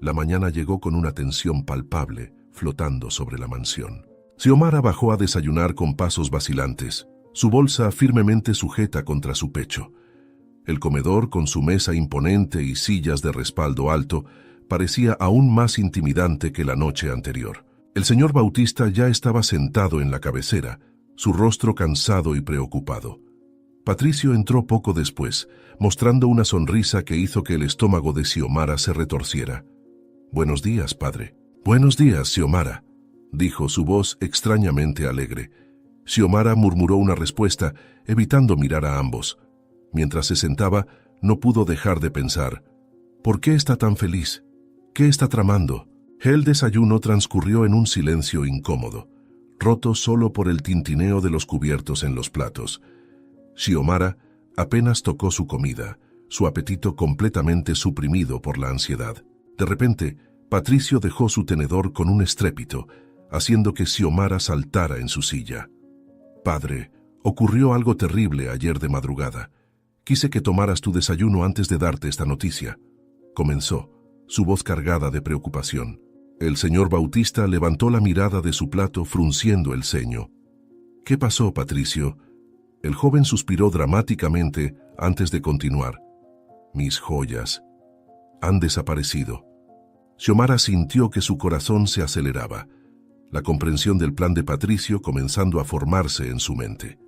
La mañana llegó con una tensión palpable, flotando sobre la mansión. Xiomara bajó a desayunar con pasos vacilantes, su bolsa firmemente sujeta contra su pecho. El comedor, con su mesa imponente y sillas de respaldo alto, parecía aún más intimidante que la noche anterior. El señor Bautista ya estaba sentado en la cabecera, su rostro cansado y preocupado. Patricio entró poco después, mostrando una sonrisa que hizo que el estómago de Xiomara se retorciera. «Buenos días, padre». «Buenos días, Xiomara», dijo su voz extrañamente alegre. Xiomara murmuró una respuesta, evitando mirar a ambos. Mientras se sentaba, no pudo dejar de pensar: ¿por qué está tan feliz? ¿Qué está tramando? El desayuno transcurrió en un silencio incómodo, roto solo por el tintineo de los cubiertos en los platos. Xiomara apenas tocó su comida, su apetito completamente suprimido por la ansiedad. De repente, Patricio dejó su tenedor con un estrépito, haciendo que Xiomara saltara en su silla. «Padre, ocurrió algo terrible ayer de madrugada. Quise que tomaras tu desayuno antes de darte esta noticia», comenzó, su voz cargada de preocupación. El señor Bautista levantó la mirada de su plato frunciendo el ceño. «¿Qué pasó, Patricio?». El joven suspiró dramáticamente antes de continuar. «Mis joyas han desaparecido». Xiomara sintió que su corazón se aceleraba, la comprensión del plan de Patricio comenzando a formarse en su mente.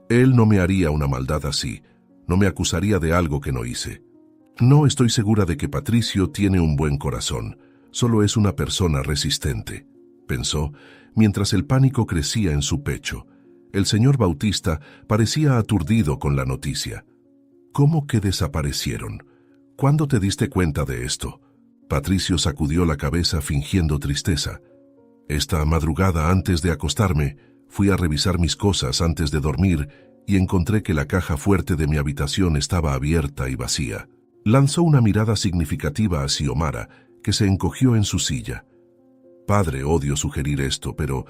«Él no me haría una maldad así, no me acusaría de algo que no hice. No estoy segura de que Patricio tiene un buen corazón, solo es una persona resistente», pensó, mientras el pánico crecía en su pecho. El señor Bautista parecía aturdido con la noticia. «¿Cómo que desaparecieron? ¿Cuándo te diste cuenta de esto?». Patricio sacudió la cabeza fingiendo tristeza. «Esta madrugada, antes de acostarme, fui a revisar mis cosas antes de dormir y encontré que la caja fuerte de mi habitación estaba abierta y vacía». Lanzó una mirada significativa a Xiomara, que se encogió en su silla. «Padre, odio sugerir esto, pero,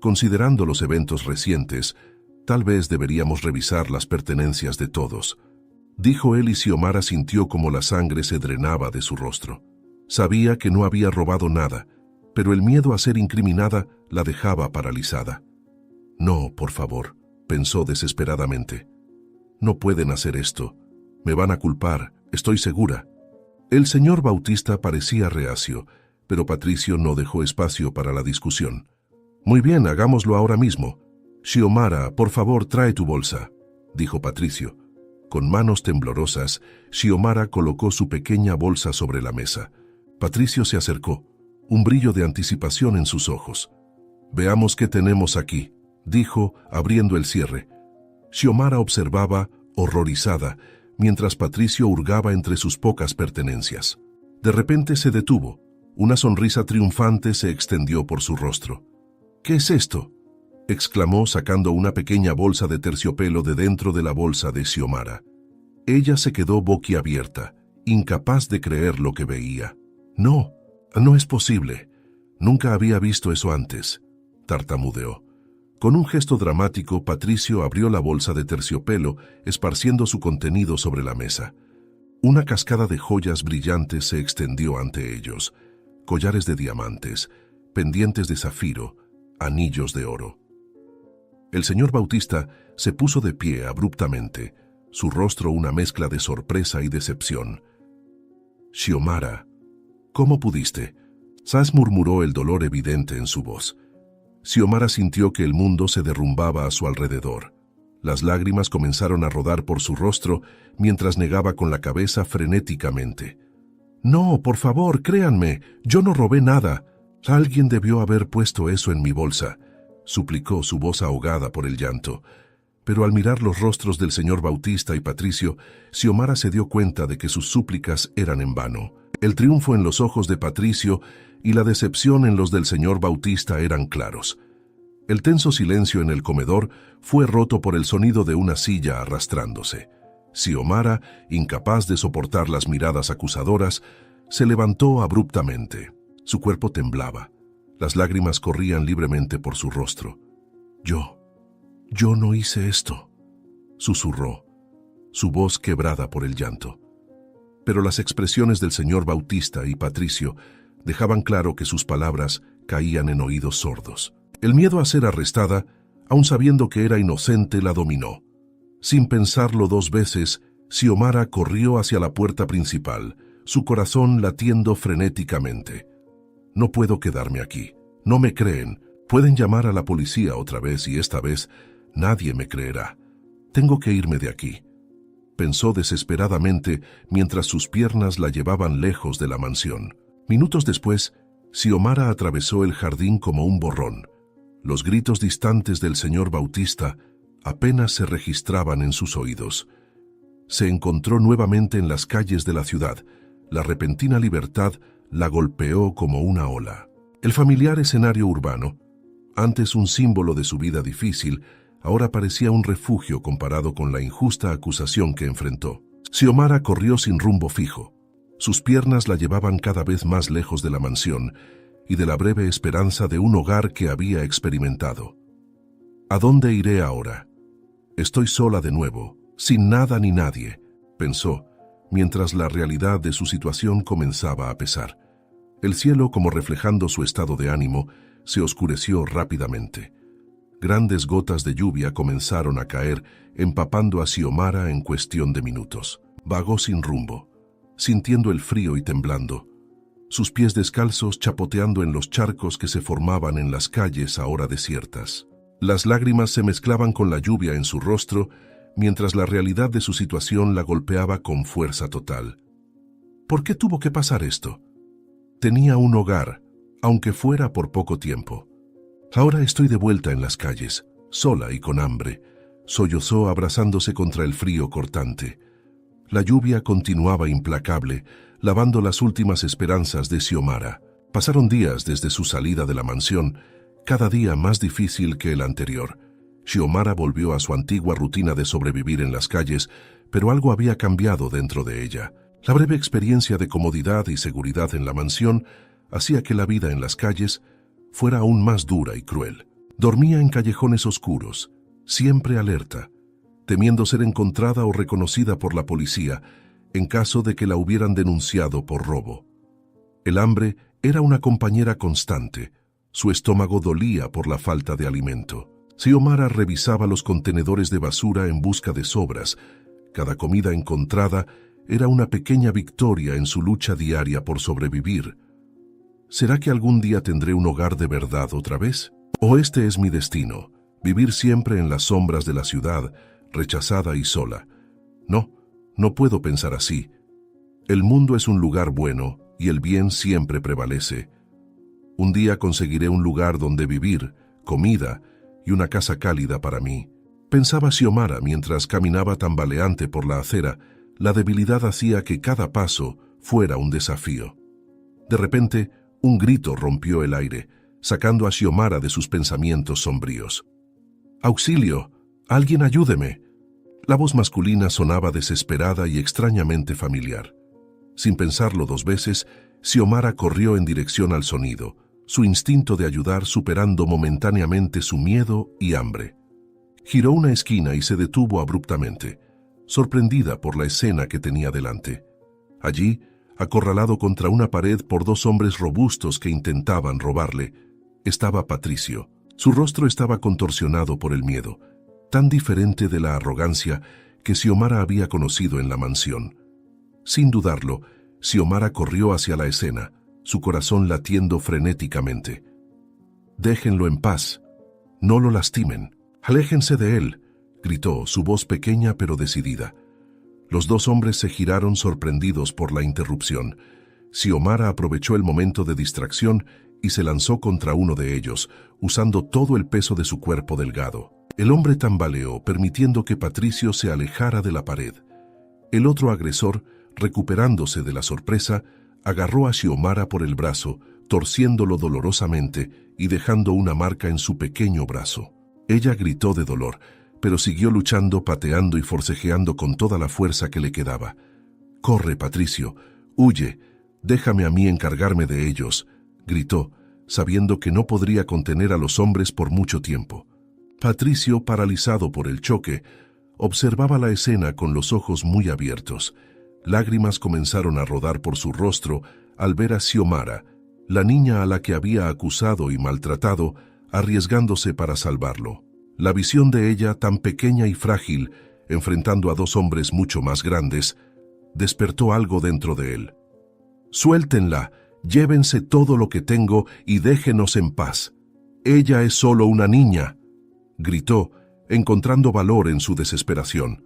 considerando los eventos recientes, tal vez deberíamos revisar las pertenencias de todos», dijo él, y Xiomara sintió como la sangre se drenaba de su rostro. Sabía que no había robado nada, pero el miedo a ser incriminada la dejaba paralizada. «No, por favor», pensó desesperadamente. «No pueden hacer esto. Me van a culpar, estoy segura». El señor Bautista parecía reacio, pero Patricio no dejó espacio para la discusión. «Muy bien, hagámoslo ahora mismo. Xiomara, por favor, trae tu bolsa», dijo Patricio. Con manos temblorosas, Xiomara colocó su pequeña bolsa sobre la mesa. Patricio se acercó, un brillo de anticipación en sus ojos. «Veamos qué tenemos aquí», dijo, abriendo el cierre. Xiomara observaba, horrorizada, mientras Patricio hurgaba entre sus pocas pertenencias. De repente se detuvo. Una sonrisa triunfante se extendió por su rostro. «¿Qué es esto?», exclamó sacando una pequeña bolsa de terciopelo de dentro de la bolsa de Xiomara. Ella se quedó boquiabierta, incapaz de creer lo que veía. «No, no es posible. Nunca había visto eso antes», tartamudeó. Con un gesto dramático, Patricio abrió la bolsa de terciopelo, esparciendo su contenido sobre la mesa. Una cascada de joyas brillantes se extendió ante ellos: collares de diamantes, pendientes de zafiro, anillos de oro. El señor Bautista se puso de pie abruptamente, su rostro una mezcla de sorpresa y decepción. «Xiomara, ¿cómo pudiste?», Sas murmuró, el dolor evidente en su voz. Xiomara sintió que el mundo se derrumbaba a su alrededor. Las lágrimas comenzaron a rodar por su rostro mientras negaba con la cabeza frenéticamente. «No, por favor, créanme, yo no robé nada. Alguien debió haber puesto eso en mi bolsa», suplicó, su voz ahogada por el llanto. Pero al mirar los rostros del señor Bautista y Patricio, Xiomara se dio cuenta de que sus súplicas eran en vano. El triunfo en los ojos de Patricio y la decepción en los del señor Bautista eran claros. El tenso silencio en el comedor fue roto por el sonido de una silla arrastrándose. Xiomara, incapaz de soportar las miradas acusadoras, se levantó abruptamente. Su cuerpo temblaba. Las lágrimas corrían libremente por su rostro. Yo no hice esto, susurró, su voz quebrada por el llanto. Pero las expresiones del señor Bautista y Patricio dejaban claro que sus palabras caían en oídos sordos. El miedo a ser arrestada, aun sabiendo que era inocente, la dominó. Sin pensarlo dos veces, Xiomara corrió hacia la puerta principal, su corazón latiendo frenéticamente. No puedo quedarme aquí. No me creen. Pueden llamar a la policía otra vez y esta vez nadie me creerá. Tengo que irme de aquí. Pensó desesperadamente mientras sus piernas la llevaban lejos de la mansión. Minutos después, Xiomara atravesó el jardín como un borrón. Los gritos distantes del señor Bautista apenas se registraban en sus oídos. Se encontró nuevamente en las calles de la ciudad. La repentina libertad la golpeó como una ola. El familiar escenario urbano, antes un símbolo de su vida difícil, ahora parecía un refugio comparado con la injusta acusación que enfrentó. Xiomara corrió sin rumbo fijo. Sus piernas la llevaban cada vez más lejos de la mansión y de la breve esperanza de un hogar que había experimentado. ¿A dónde iré ahora? Estoy sola de nuevo, sin nada ni nadie, pensó, mientras la realidad de su situación comenzaba a pesar. El cielo, como reflejando su estado de ánimo, se oscureció rápidamente. Grandes gotas de lluvia comenzaron a caer, empapando a Xiomara en cuestión de minutos. Vagó sin rumbo, sintiendo el frío y temblando, sus pies descalzos chapoteando en los charcos que se formaban en las calles ahora desiertas. Las lágrimas se mezclaban con la lluvia en su rostro, mientras la realidad de su situación la golpeaba con fuerza total. ¿Por qué tuvo que pasar esto? Tenía un hogar, aunque fuera por poco tiempo. Ahora estoy de vuelta en las calles, sola y con hambre, sollozó abrazándose contra el frío cortante. La lluvia continuaba implacable, lavando las últimas esperanzas de Xiomara. Pasaron días desde su salida de la mansión, cada día más difícil que el anterior. Xiomara volvió a su antigua rutina de sobrevivir en las calles, pero algo había cambiado dentro de ella. La breve experiencia de comodidad y seguridad en la mansión hacía que la vida en las calles fuera aún más dura y cruel. Dormía en callejones oscuros, siempre alerta, temiendo ser encontrada o reconocida por la policía en caso de que la hubieran denunciado por robo. El hambre era una compañera constante, su estómago dolía por la falta de alimento. Xiomara revisaba los contenedores de basura en busca de sobras. Cada comida encontrada era una pequeña victoria en su lucha diaria por sobrevivir. ¿Será que algún día tendré un hogar de verdad otra vez? ¿O este es mi destino, vivir siempre en las sombras de la ciudad, rechazada y sola? No puedo pensar así. El mundo es un lugar bueno y el bien siempre prevalece. Un día conseguiré un lugar donde vivir, comida y una casa cálida para mí. Pensaba Xiomara mientras caminaba tambaleante por la acera. La debilidad hacía que cada paso fuera un desafío. De repente, un grito rompió el aire, sacando a Xiomara de sus pensamientos sombríos. ¡Auxilio! ¡Alguien ayúdeme! La voz masculina sonaba desesperada y extrañamente familiar. Sin pensarlo dos veces, Xiomara corrió en dirección al sonido, su instinto de ayudar superando momentáneamente su miedo y hambre. Giró una esquina y se detuvo abruptamente, sorprendida por la escena que tenía delante. Allí, acorralado contra una pared por dos hombres robustos que intentaban robarle, estaba Patricio. Su rostro estaba contorsionado por el miedo, tan diferente de la arrogancia que Xiomara había conocido en la mansión. Sin dudarlo, Xiomara corrió hacia la escena, su corazón latiendo frenéticamente. «Déjenlo en paz. No lo lastimen. Aléjense de él», gritó, su voz pequeña pero decidida. Los dos hombres se giraron sorprendidos por la interrupción. Xiomara aprovechó el momento de distracción y se lanzó contra uno de ellos, usando todo el peso de su cuerpo delgado. El hombre tambaleó, permitiendo que Patricio se alejara de la pared. El otro agresor, recuperándose de la sorpresa, agarró a Xiomara por el brazo, torciéndolo dolorosamente y dejando una marca en su pequeño brazo. Ella gritó de dolor, pero siguió luchando, pateando y forcejeando con toda la fuerza que le quedaba. «Corre, Patricio, huye, déjame a mí encargarme de ellos», gritó, sabiendo que no podría contener a los hombres por mucho tiempo. Patricio, paralizado por el choque, observaba la escena con los ojos muy abiertos. Lágrimas comenzaron a rodar por su rostro al ver a Xiomara, la niña a la que había acusado y maltratado, arriesgándose para salvarlo. La visión de ella, tan pequeña y frágil, enfrentando a dos hombres mucho más grandes, despertó algo dentro de él. «Suéltenla, llévense todo lo que tengo y déjenos en paz. Ella es solo una niña», gritó, encontrando valor en su desesperación.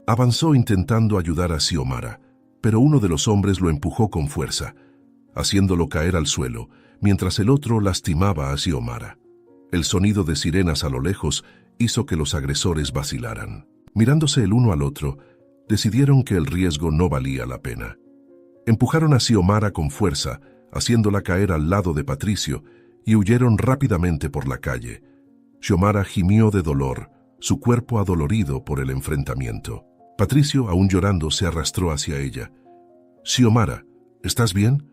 Avanzó intentando ayudar a Xiomara, pero uno de los hombres lo empujó con fuerza, haciéndolo caer al suelo, mientras el otro lastimaba a Xiomara. El sonido de sirenas a lo lejos hizo que los agresores vacilaran. Mirándose el uno al otro, decidieron que el riesgo no valía la pena. Empujaron a Xiomara con fuerza, haciéndola caer al lado de Patricio, y huyeron rápidamente por la calle. Xiomara gimió de dolor, su cuerpo adolorido por el enfrentamiento. Patricio, aún llorando, se arrastró hacia ella. «Xiomara, ¿estás bien?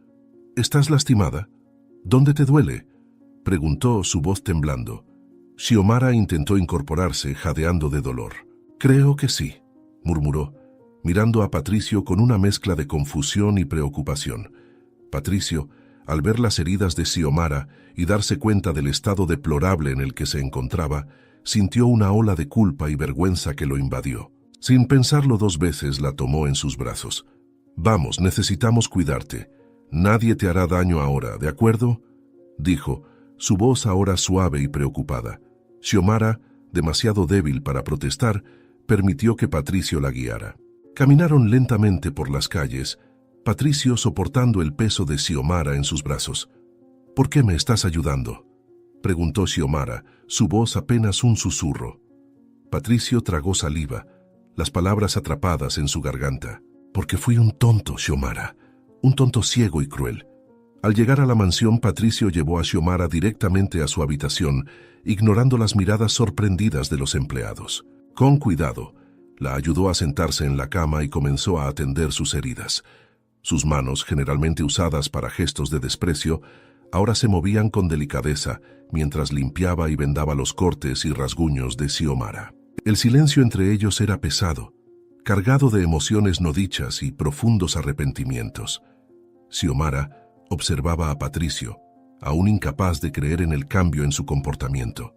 ¿Estás lastimada? ¿Dónde te duele?», preguntó, su voz temblando. Xiomara intentó incorporarse, jadeando de dolor. «Creo que sí», murmuró, mirando a Patricio con una mezcla de confusión y preocupación. Patricio, al ver las heridas de Xiomara y darse cuenta del estado deplorable en el que se encontraba, sintió una ola de culpa y vergüenza que lo invadió. Sin pensarlo dos veces, la tomó en sus brazos. «Vamos, necesitamos cuidarte. Nadie te hará daño ahora, ¿de acuerdo?», dijo, su voz ahora suave y preocupada. Xiomara, demasiado débil para protestar, permitió que Patricio la guiara. Caminaron lentamente por las calles, Patricio soportando el peso de Xiomara en sus brazos. «¿Por qué me estás ayudando?», preguntó Xiomara, su voz apenas un susurro. Patricio tragó saliva, las palabras atrapadas en su garganta. «Porque fui un tonto, Xiomara, un tonto ciego y cruel». Al llegar a la mansión, Patricio llevó a Xiomara directamente a su habitación, ignorando las miradas sorprendidas de los empleados. Con cuidado, la ayudó a sentarse en la cama y comenzó a atender sus heridas. Sus manos, generalmente usadas para gestos de desprecio, ahora se movían con delicadeza mientras limpiaba y vendaba los cortes y rasguños de Xiomara. El silencio entre ellos era pesado, cargado de emociones no dichas y profundos arrepentimientos. Xiomara observaba a Patricio, aún incapaz de creer en el cambio en su comportamiento.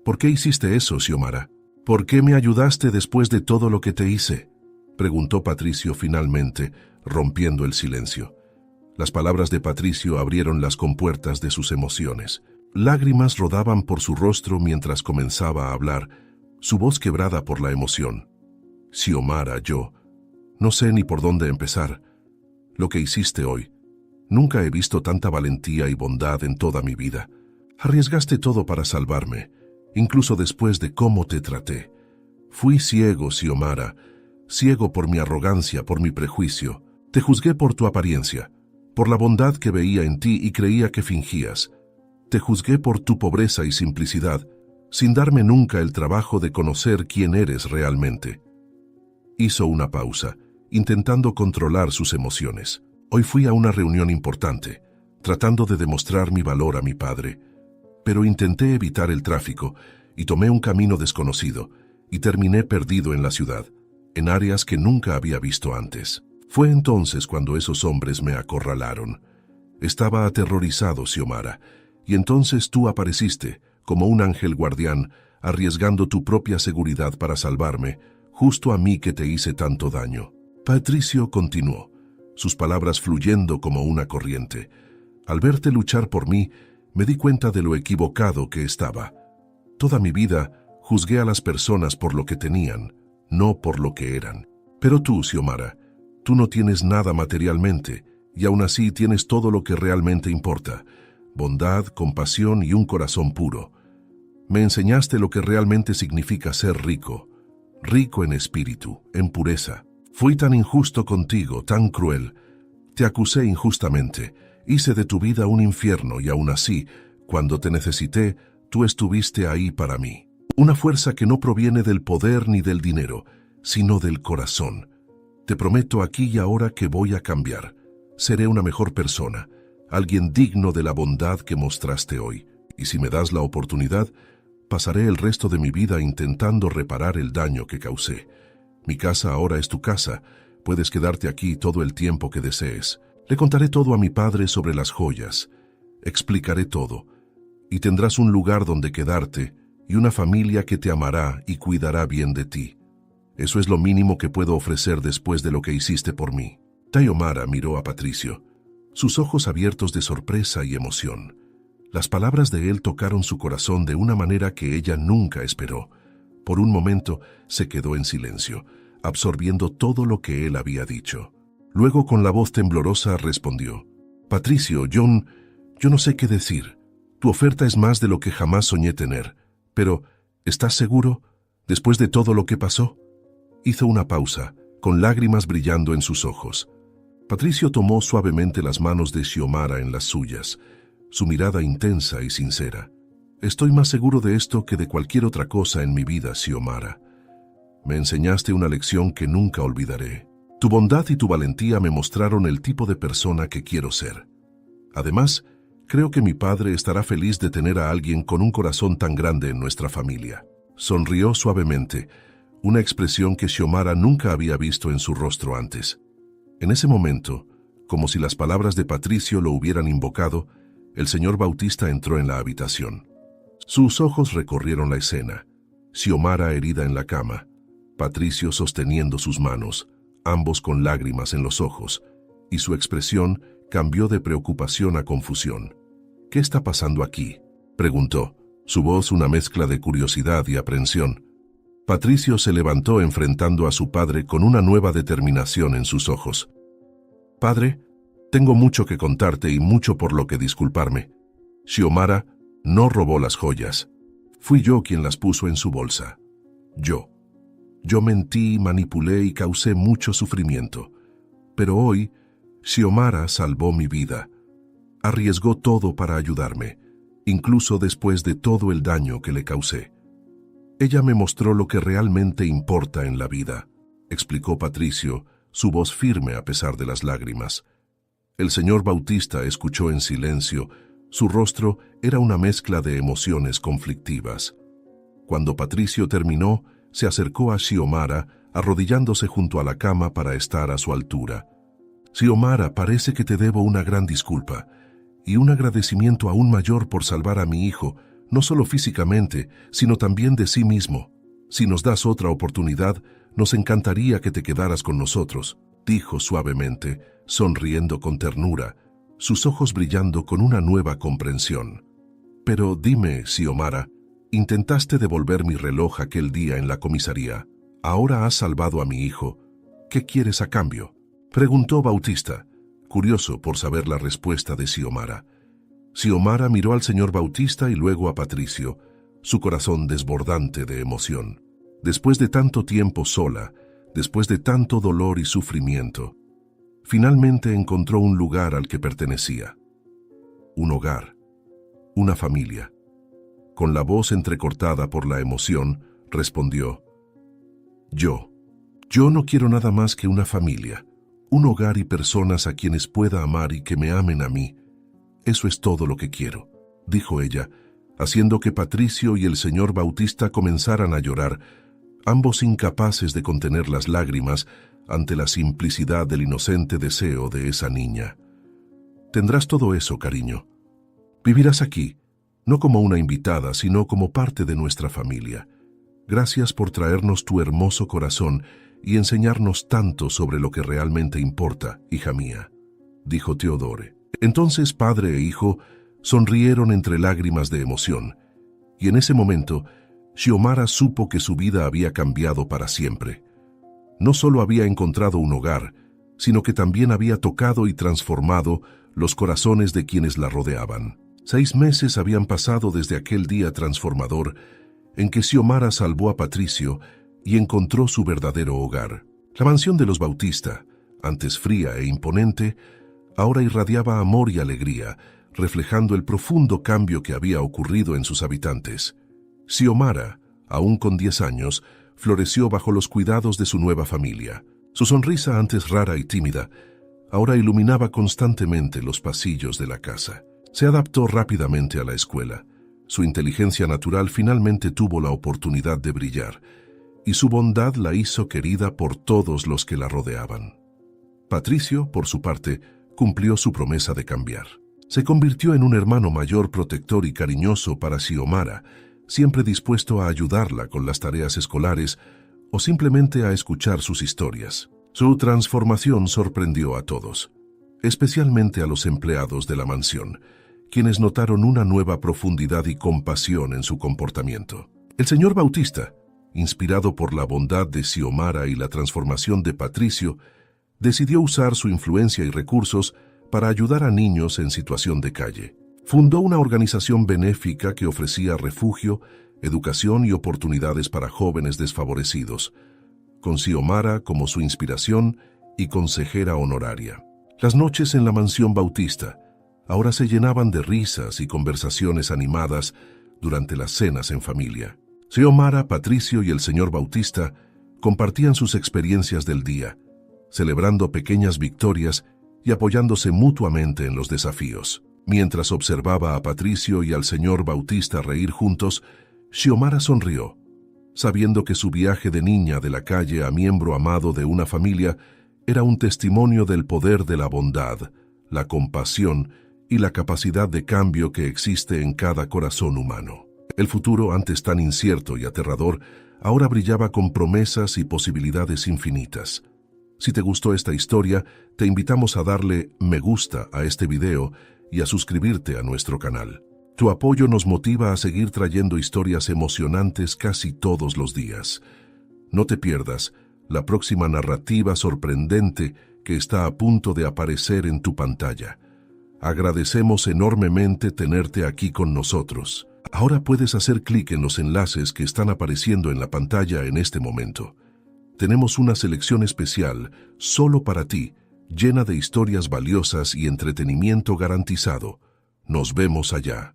«¿Por qué hiciste eso, Xiomara? ¿Por qué me ayudaste después de todo lo que te hice?», preguntó Patricio finalmente, rompiendo el silencio. Las palabras de Patricio abrieron las compuertas de sus emociones. Lágrimas rodaban por su rostro mientras comenzaba a hablar, su voz quebrada por la emoción. «Xiomara, yo no sé ni por dónde empezar. Lo que hiciste hoy, nunca he visto tanta valentía y bondad en toda mi vida. Arriesgaste todo para salvarme, incluso después de cómo te traté. Fui ciego, Xiomara, ciego por mi arrogancia, por mi prejuicio. Te juzgué por tu apariencia, por la bondad que veía en ti y creía que fingías. Te juzgué por tu pobreza y simplicidad, sin darme nunca el trabajo de conocer quién eres realmente». Hizo una pausa, intentando controlar sus emociones. «Hoy fui a una reunión importante, tratando de demostrar mi valor a mi padre, pero intenté evitar el tráfico y tomé un camino desconocido y terminé perdido en la ciudad, en áreas que nunca había visto antes. Fue entonces cuando esos hombres me acorralaron. Estaba aterrorizado, Xiomara, y entonces tú apareciste, como un ángel guardián, arriesgando tu propia seguridad para salvarme, justo a mí que te hice tanto daño». Patricio continuó, sus palabras fluyendo como una corriente. «Al verte luchar por mí, me di cuenta de lo equivocado que estaba. Toda mi vida juzgué a las personas por lo que tenían, no por lo que eran. Pero tú, Xiomara, tú no tienes nada materialmente, y aún así tienes todo lo que realmente importa: bondad, compasión y un corazón puro. Me enseñaste lo que realmente significa ser rico, rico en espíritu, en pureza. Fui tan injusto contigo, tan cruel. Te acusé injustamente, hice de tu vida un infierno y aún así, cuando te necesité, tú estuviste ahí para mí. Una fuerza que no proviene del poder ni del dinero, sino del corazón. Te prometo aquí y ahora que voy a cambiar. Seré una mejor persona, alguien digno de la bondad que mostraste hoy. Y si me das la oportunidad, pasaré el resto de mi vida intentando reparar el daño que causé. Mi casa ahora es tu casa. Puedes quedarte aquí todo el tiempo que desees. Le contaré todo a mi padre sobre las joyas. Explicaré todo. Y tendrás un lugar donde quedarte y una familia que te amará y cuidará bien de ti. Eso es lo mínimo que puedo ofrecer después de lo que hiciste por mí. Xiomara miró a Patricio, sus ojos abiertos de sorpresa y emoción. Las palabras de él tocaron su corazón de una manera que ella nunca esperó. Por un momento se quedó en silencio, absorbiendo todo lo que él había dicho. Luego, con la voz temblorosa, respondió: «Patricio, yo no sé qué decir. Tu oferta es más de lo que jamás soñé tener. Pero, ¿estás seguro? Después de todo lo que pasó». Hizo una pausa, con lágrimas brillando en sus ojos. Patricio tomó suavemente las manos de Xiomara en las suyas, su mirada intensa y sincera. «Estoy más seguro de esto que de cualquier otra cosa en mi vida, Xiomara. Me enseñaste una lección que nunca olvidaré. Tu bondad y tu valentía me mostraron el tipo de persona que quiero ser. Además, creo que mi padre estará feliz de tener a alguien con un corazón tan grande en nuestra familia». Sonrió suavemente, una expresión que Xiomara nunca había visto en su rostro antes. En ese momento, como si las palabras de Patricio lo hubieran invocado, el señor Bautista entró en la habitación. Sus ojos recorrieron la escena. Xiomara herida en la cama, Patricio sosteniendo sus manos, ambos con lágrimas en los ojos, y su expresión cambió de preocupación a confusión. «¿Qué está pasando aquí?», preguntó, su voz una mezcla de curiosidad y aprensión. Patricio se levantó enfrentando a su padre con una nueva determinación en sus ojos. «Padre, tengo mucho que contarte y mucho por lo que disculparme. Xiomara no robó las joyas. Fui yo quien las puso en su bolsa. Yo mentí, manipulé y causé mucho sufrimiento. Pero hoy, Xiomara salvó mi vida. Arriesgó todo para ayudarme, incluso después de todo el daño que le causé. Ella me mostró lo que realmente importa en la vida», explicó Patricio, su voz firme a pesar de las lágrimas. El señor Bautista escuchó en silencio. Su rostro era una mezcla de emociones conflictivas. Cuando Patricio terminó, se acercó a Xiomara, arrodillándose junto a la cama para estar a su altura. «Xiomara, parece que te debo una gran disculpa y un agradecimiento aún mayor por salvar a mi hijo, no solo físicamente, sino también de sí mismo. Si nos das otra oportunidad, nos encantaría que te quedaras con nosotros», dijo suavemente, sonriendo con ternura, sus ojos brillando con una nueva comprensión. «Pero dime, Xiomara, intentaste devolver mi reloj aquel día en la comisaría. Ahora has salvado a mi hijo. ¿Qué quieres a cambio?», preguntó Bautista, curioso por saber la respuesta de Xiomara. Xiomara miró al señor Bautista y luego a Patricio, su corazón desbordante de emoción. Después de tanto tiempo sola, después de tanto dolor y sufrimiento, finalmente encontró un lugar al que pertenecía. Un hogar, una familia. Con la voz entrecortada por la emoción, respondió: Yo no quiero nada más que una familia, un hogar y personas a quienes pueda amar y que me amen a mí. Eso es todo lo que quiero», dijo ella, haciendo que Patricio y el señor Bautista comenzaran a llorar, ambos incapaces de contener las lágrimas ante la simplicidad del inocente deseo de esa niña. «Tendrás todo eso, cariño. Vivirás aquí, no como una invitada, sino como parte de nuestra familia. Gracias por traernos tu hermoso corazón y enseñarnos tanto sobre lo que realmente importa, hija mía», dijo Teodore. Entonces padre e hijo sonrieron entre lágrimas de emoción, y en ese momento Xiomara supo que su vida había cambiado para siempre. No solo había encontrado un hogar, sino que también había tocado y transformado los corazones de quienes la rodeaban. 6 meses habían pasado desde aquel día transformador en que Xiomara salvó a Patricio y encontró su verdadero hogar. La mansión de los Bautista, antes fría e imponente, ahora irradiaba amor y alegría, reflejando el profundo cambio que había ocurrido en sus habitantes. Xiomara, aún con 10 años, floreció bajo los cuidados de su nueva familia. Su sonrisa, antes rara y tímida, ahora iluminaba constantemente los pasillos de la casa. Se adaptó rápidamente a la escuela. Su inteligencia natural finalmente tuvo la oportunidad de brillar, y su bondad la hizo querida por todos los que la rodeaban. Patricio, por su parte, cumplió su promesa de cambiar. Se convirtió en un hermano mayor protector y cariñoso para Xiomara, siempre dispuesto a ayudarla con las tareas escolares o simplemente a escuchar sus historias. Su transformación sorprendió a todos, especialmente a los empleados de la mansión, quienes notaron una nueva profundidad y compasión en su comportamiento. El señor Bautista, inspirado por la bondad de Xiomara y la transformación de Patricio, decidió usar su influencia y recursos para ayudar a niños en situación de calle. Fundó una organización benéfica que ofrecía refugio, educación y oportunidades para jóvenes desfavorecidos, con Xiomara como su inspiración y consejera honoraria. Las noches en la mansión Bautista ahora se llenaban de risas y conversaciones animadas durante las cenas en familia. Xiomara, Patricio y el señor Bautista compartían sus experiencias del día, celebrando pequeñas victorias y apoyándose mutuamente en los desafíos. Mientras observaba a Patricio y al señor Bautista reír juntos, Xiomara sonrió, sabiendo que su viaje de niña de la calle a miembro amado de una familia era un testimonio del poder de la bondad, la compasión y la capacidad de cambio que existe en cada corazón humano. El futuro, antes tan incierto y aterrador, ahora brillaba con promesas y posibilidades infinitas. Si te gustó esta historia, te invitamos a darle me gusta a este video y a suscribirte a nuestro canal. Tu apoyo nos motiva a seguir trayendo historias emocionantes casi todos los días. No te pierdas la próxima narrativa sorprendente que está a punto de aparecer en tu pantalla. Agradecemos enormemente tenerte aquí con nosotros. Ahora puedes hacer clic en los enlaces que están apareciendo en la pantalla en este momento. Tenemos una selección especial solo para ti, llena de historias valiosas y entretenimiento garantizado. Nos vemos allá.